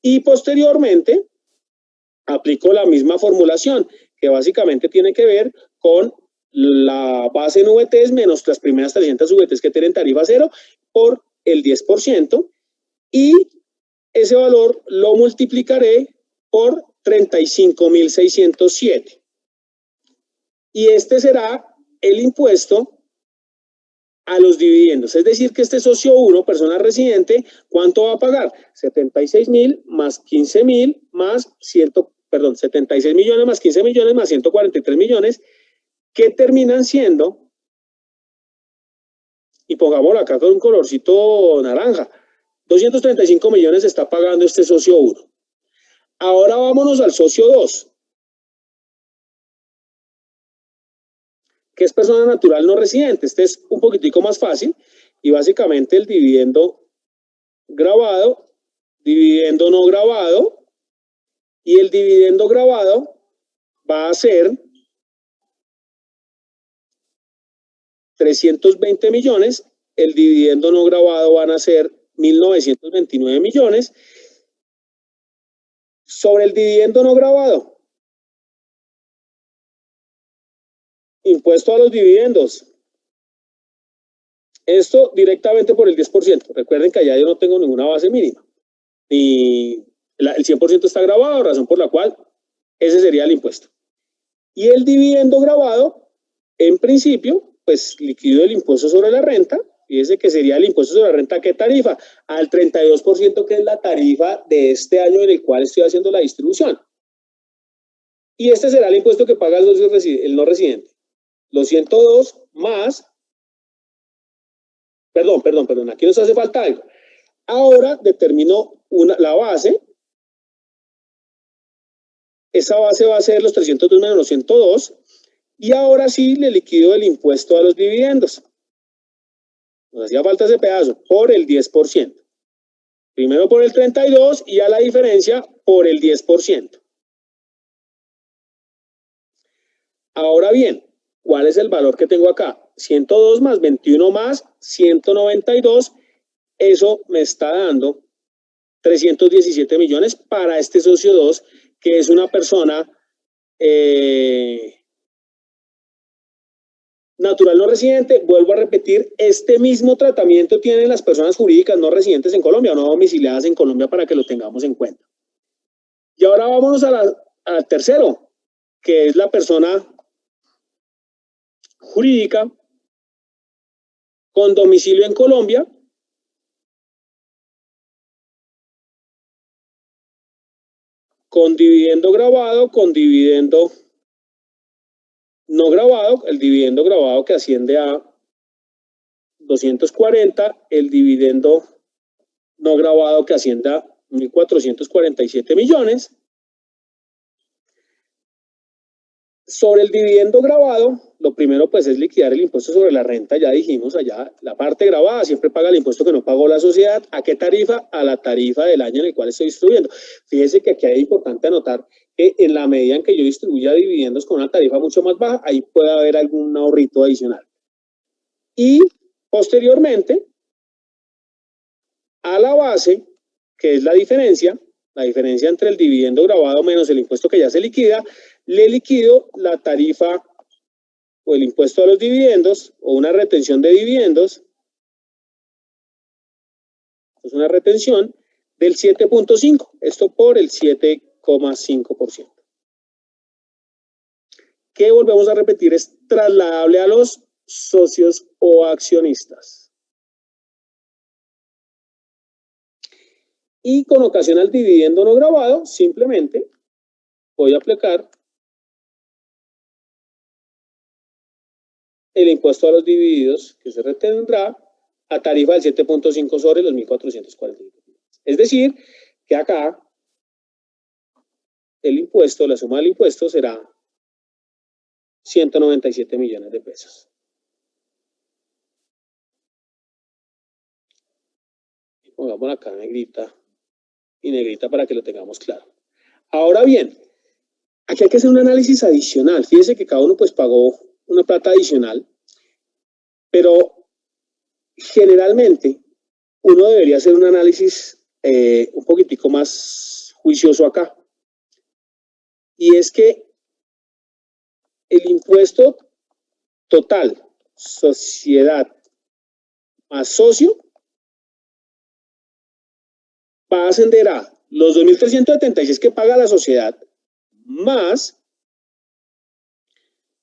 y posteriormente aplico la misma formulación, que básicamente tiene que ver con la base en VTs menos las primeras 300 VTs que tienen tarifa cero por el 10%, y ese valor lo multiplicaré por 35.607. Y este será el impuesto a los dividendos. Es decir, que este socio 1, persona residente, ¿cuánto va a pagar? 76.000 más 15.000 más 76 millones más 15 millones más 143 millones, que terminan siendo, y pongámoslo acá con un colorcito naranja, 235 millones está pagando este socio 1. Ahora vámonos al socio 2. ¿Qué es persona natural no residente? Este es un poquitico más fácil y básicamente el dividendo grabado, dividendo no grabado, y el dividendo grabado va a ser 320 millones, el dividendo no grabado van a ser 1.929 millones. Sobre el dividendo no grabado, impuesto a los dividendos. Esto directamente por el 10%. Recuerden que allá yo no tengo ninguna base mínima. Y el 100% está grabado, razón por la cual ese sería el impuesto. Y el dividendo grabado, en principio, pues liquido el impuesto sobre la renta. Fíjese que sería el impuesto sobre la renta, ¿qué tarifa? Al 32%, que es la tarifa de este año en el cual estoy haciendo la distribución. Y este será el impuesto que paga el no residente. Los 102 más... Perdón, aquí nos hace falta algo. Ahora determino la base. Esa base va a ser los 302 menos los 102. Y ahora sí le liquido el impuesto a los dividendos. Nos hacía falta ese pedazo por el 10%. Primero por el 32 y a la diferencia por el 10%. Ahora bien, ¿cuál es el valor que tengo acá? 102 más 21 más 192. Eso me está dando 317 millones para este socio 2, que es una persona natural no residente. Vuelvo a repetir, este mismo tratamiento tienen las personas jurídicas no residentes en Colombia, no domiciliadas en Colombia, para que lo tengamos en cuenta. Y ahora vámonos al tercero, que es la persona jurídica con domicilio en Colombia, con dividendo grabado, con dividendo no grabado, el dividendo grabado que asciende a 240, el dividendo no grabado que asciende a 1.447 millones. Sobre el dividendo grabado, lo primero pues es liquidar el impuesto sobre la renta. Ya dijimos allá, la parte grabada siempre paga el impuesto que no pagó la sociedad. ¿A qué tarifa? A la tarifa del año en el cual estoy distribuyendo. Fíjese que aquí es importante anotar que en la medida en que yo distribuya dividendos con una tarifa mucho más baja, ahí puede haber algún ahorrito adicional. Y posteriormente, a la base, que es la diferencia entre el dividendo grabado menos el impuesto que ya se liquida, le liquido la tarifa o el impuesto a los dividendos o una retención de dividendos. Es una retención del 7.5, esto por el 7,5%. Que volvemos a repetir, es trasladable a los socios o accionistas. Y con ocasión al dividendo no grabado, simplemente voy a aplicar el impuesto a los divididos que se retendrá a tarifa del 7.5 sobre los 1.445. Es decir, que acá el impuesto, la suma del impuesto será 197 millones de pesos. Pongamos acá negrita y negrita para que lo tengamos claro. Ahora bien, aquí hay que hacer un análisis adicional. Fíjese que cada uno pues pagó una plata adicional, pero generalmente uno debería hacer un análisis un poquitico más juicioso acá. Y es que el impuesto total, sociedad más socio, va a ascender a los 2.376 que paga la sociedad, más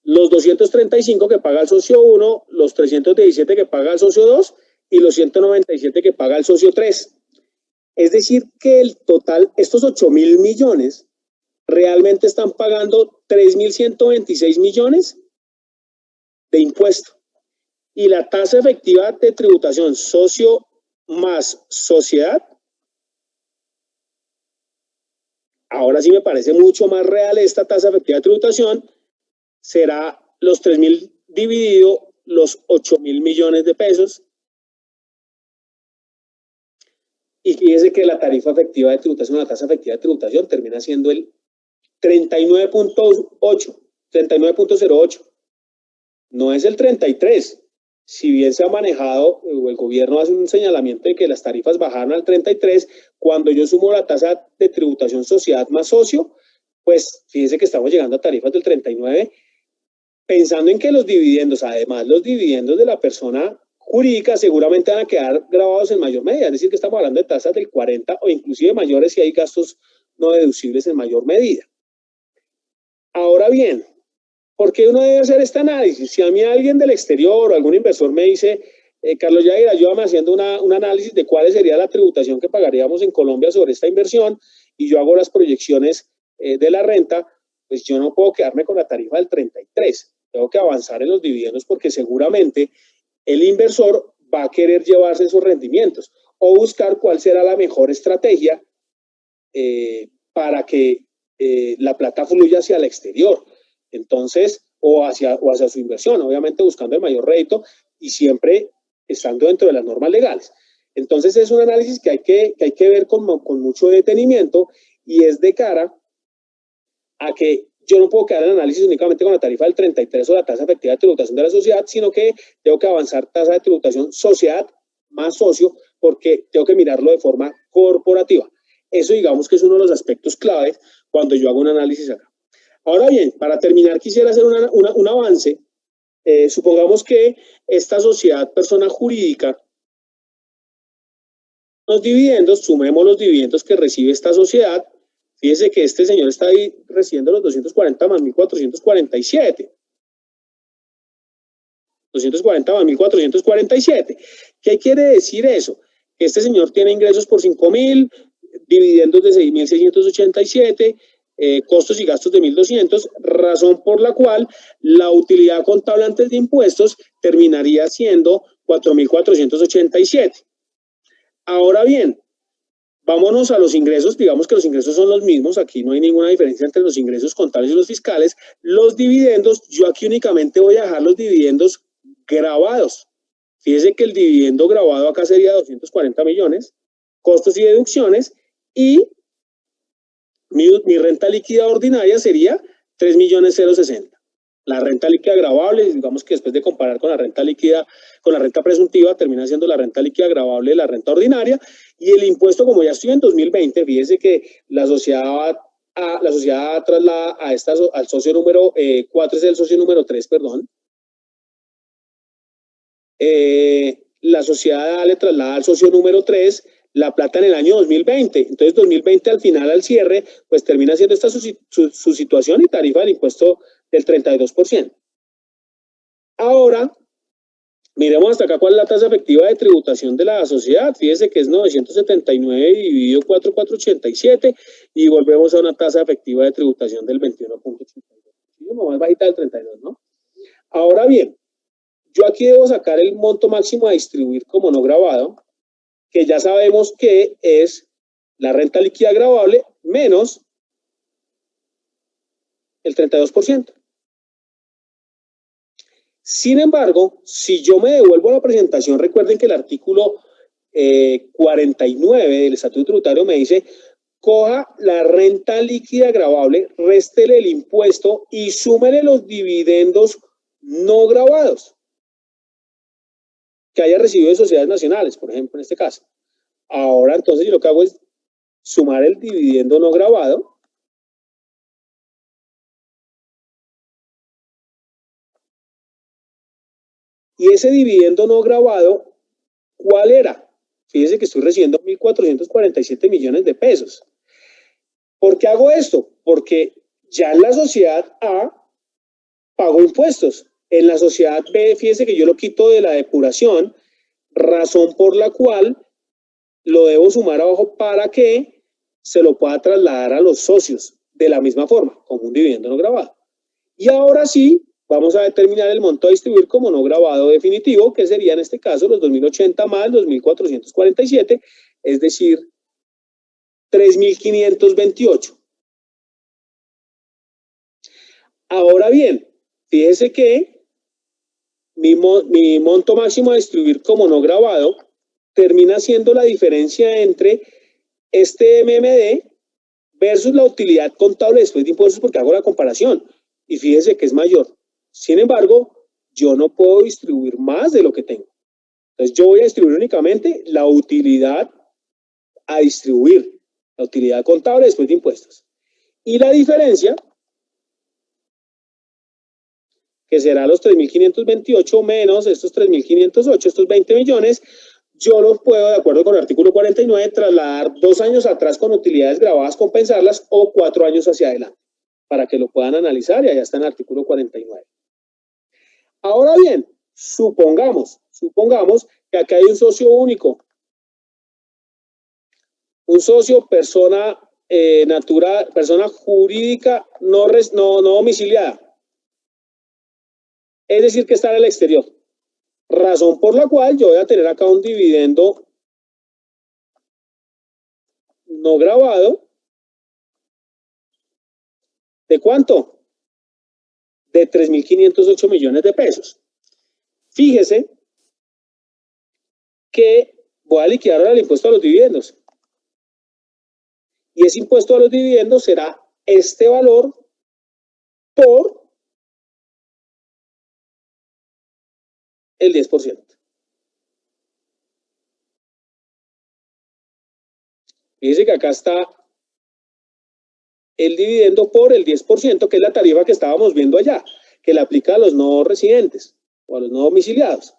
los 235 que paga el socio 1, los 317 que paga el socio 2 y los 197 que paga el socio 3. Es decir, que el total, estos 8.000 millones, realmente están pagando 3.126 millones de impuesto. Y la tasa efectiva de tributación socio más sociedad, ahora sí me parece mucho más real esta tasa efectiva de tributación, será los 3.000 dividido los 8.000 millones de pesos. Y fíjese que la tarifa efectiva de tributación, la tasa efectiva de tributación, termina siendo el 39.08. No es el 33. Si bien se ha manejado, o el gobierno hace un señalamiento de que las tarifas bajaron al 33, cuando yo sumo la tasa de tributación sociedad más socio, pues fíjense que estamos llegando a tarifas del 39, pensando en que los dividendos, además los dividendos de la persona jurídica seguramente van a quedar grabados en mayor medida, es decir, que estamos hablando de tasas del 40 o inclusive mayores si hay gastos no deducibles en mayor medida. Ahora bien, ¿por qué uno debe hacer este análisis? Si a mí alguien del exterior o algún inversor me dice, Carlos Jair, ayúdame haciendo un análisis de cuál sería la tributación que pagaríamos en Colombia sobre esta inversión, y yo hago las proyecciones de la renta, pues yo no puedo quedarme con la tarifa del 33. Tengo que avanzar en los dividendos porque seguramente el inversor va a querer llevarse esos rendimientos o buscar cuál será la mejor estrategia para que la plata fluya hacia el exterior. Entonces, o hacia su inversión, obviamente buscando el mayor rédito y siempre estando dentro de las normas legales. Entonces, es un análisis que hay que ver con mucho detenimiento, y es de cara a que yo no puedo quedar en análisis únicamente con la tarifa del 33 o la tasa efectiva de tributación de la sociedad, sino que tengo que avanzar tasa de tributación sociedad más socio, porque tengo que mirarlo de forma corporativa. Eso, digamos, que es uno de los aspectos claves cuando yo hago un análisis acá. Ahora bien, para terminar, quisiera hacer un avance. Supongamos que esta sociedad, persona jurídica, los dividendos, sumemos los dividendos que recibe esta sociedad. Fíjese que este señor está ahí recibiendo los 240 más 1.447. 240 más 1.447. ¿Qué quiere decir eso? Que este señor tiene ingresos por 5.000, dividendos de 6.687, costos y gastos de 1.200, razón por la cual la utilidad contable antes de impuestos terminaría siendo 4.487. Ahora bien, vámonos a los ingresos. Digamos que los ingresos son los mismos, aquí no hay ninguna diferencia entre los ingresos contables y los fiscales. Los dividendos, yo aquí únicamente voy a dejar los dividendos grabados. Fíjese que el dividendo grabado acá sería 240 millones, costos y deducciones, y mi renta líquida ordinaria sería 3.060.000. La renta líquida gravable, digamos que después de comparar con la renta líquida, con la renta presuntiva, termina siendo la renta líquida gravable de la renta ordinaria. Y el impuesto, como ya estoy en 2020, fíjese que la sociedad traslada al socio número 4, es el socio número 3, perdón. La sociedad le traslada al socio número 3 la plata en el año 2020. Entonces, 2020 al final, al cierre, pues termina siendo esta su situación y tarifa del impuesto del 32%. Ahora, miremos hasta acá cuál es la tasa efectiva de tributación de la sociedad. Fíjese que es 979 dividido 4.487, y volvemos a una tasa efectiva de tributación del 21.82. Más bajita del 32, ¿no? Ahora bien, yo aquí debo sacar el monto máximo a distribuir como no grabado, que ya sabemos que es la renta líquida gravable menos el 32%. Sin embargo, si yo me devuelvo a la presentación, recuerden que el artículo 49 del Estatuto Tributario me dice: coja la renta líquida gravable, réstele el impuesto y súmele los dividendos no grabados que haya recibido de sociedades nacionales, por ejemplo, en este caso. Ahora, entonces, yo lo que hago es sumar el dividendo no grabado y ese dividendo no grabado, ¿cuál era? Fíjense que estoy recibiendo 1.447 millones de pesos. ¿Por qué hago esto? Porque ya en la sociedad A pago impuestos. En la sociedad B, fíjense que yo lo quito de la depuración, razón por la cual lo debo sumar abajo para que se lo pueda trasladar a los socios de la misma forma, como un dividendo no grabado. Y ahora sí, vamos a determinar el monto a distribuir como no grabado definitivo, que sería en este caso los 2.080 más 2.447, es decir, 3.528. Ahora bien, fíjese que mi monto máximo a distribuir como no grabado termina siendo la diferencia entre este MMD versus la utilidad contable después de impuestos, porque hago la comparación y fíjese que es mayor. Sin embargo, yo no puedo distribuir más de lo que tengo. Entonces yo voy a distribuir únicamente la utilidad a distribuir, la utilidad contable después de impuestos. Y la diferencia, que será los 3.528 menos estos 3.508, estos 20 millones, yo los puedo, de acuerdo con el artículo 49, trasladar 2 años atrás con utilidades grabadas, compensarlas, o 4 años hacia adelante, para que lo puedan analizar, y allá está en el artículo 49. Ahora bien, supongamos que acá hay un socio único, un socio persona natural, persona jurídica no domiciliada, es decir, que está en el exterior. Razón por la cual yo voy a tener acá un dividendo no grabado. ¿De cuánto? De 3.508 millones de pesos. Fíjese que voy a liquidar ahora el impuesto a los dividendos. Y ese impuesto a los dividendos será este valor por el 10%. Fíjese que acá está el dividendo por el 10%, que es la tarifa que estábamos viendo allá, que le aplica a los no residentes o a los no domiciliados.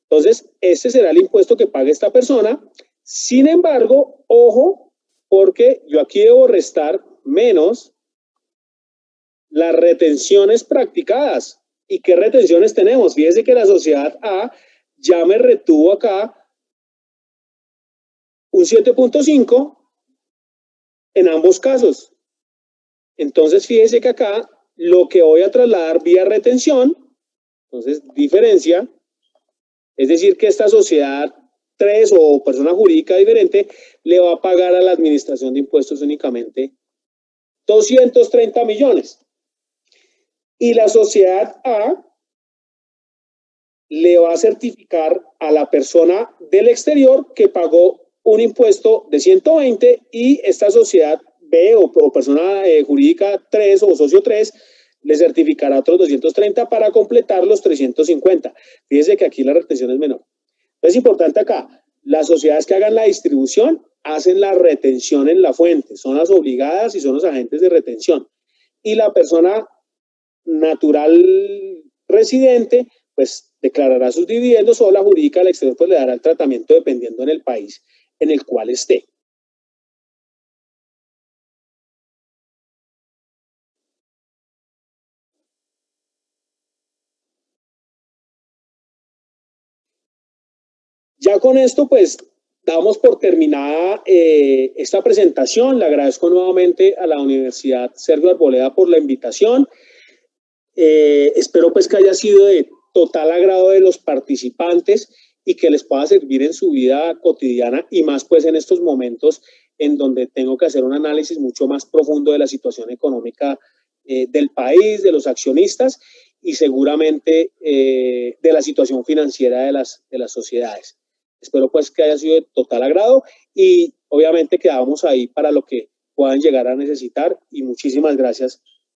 Entonces, este será el impuesto que pague esta persona. Sin embargo, ojo, porque yo aquí debo restar menos las retenciones practicadas. ¿Y qué retenciones tenemos? Fíjese que la sociedad A ya me retuvo acá un 7.5 en ambos casos. Entonces, fíjese que acá lo que voy a trasladar vía retención, entonces diferencia, es decir, que esta sociedad 3 o persona jurídica diferente le va a pagar a la administración de impuestos únicamente 230 millones. Y la sociedad A le va a certificar a la persona del exterior que pagó un impuesto de 120, y esta sociedad B o persona jurídica 3 o socio 3 le certificará otros 230 para completar los 350. Fíjense que aquí la retención es menor. Es importante acá, las sociedades que hagan la distribución hacen la retención en la fuente, son las obligadas y son los agentes de retención. Y la persona natural residente, pues declarará sus dividendos, o la jurídica del exterior pues le dará el tratamiento dependiendo en el país en el cual esté. Ya con esto, pues, damos por terminada esta presentación. Le agradezco nuevamente a la Universidad Sergio Arboleda por la invitación. Espero pues que haya sido de total agrado de los participantes y que les pueda servir en su vida cotidiana, y más pues en estos momentos en donde tengo que hacer un análisis mucho más profundo de la situación económica del país, de los accionistas, y seguramente de la situación financiera de las sociedades. Espero pues que haya sido de total agrado, y obviamente quedamos ahí para lo que puedan llegar a necesitar, y muchísimas gracias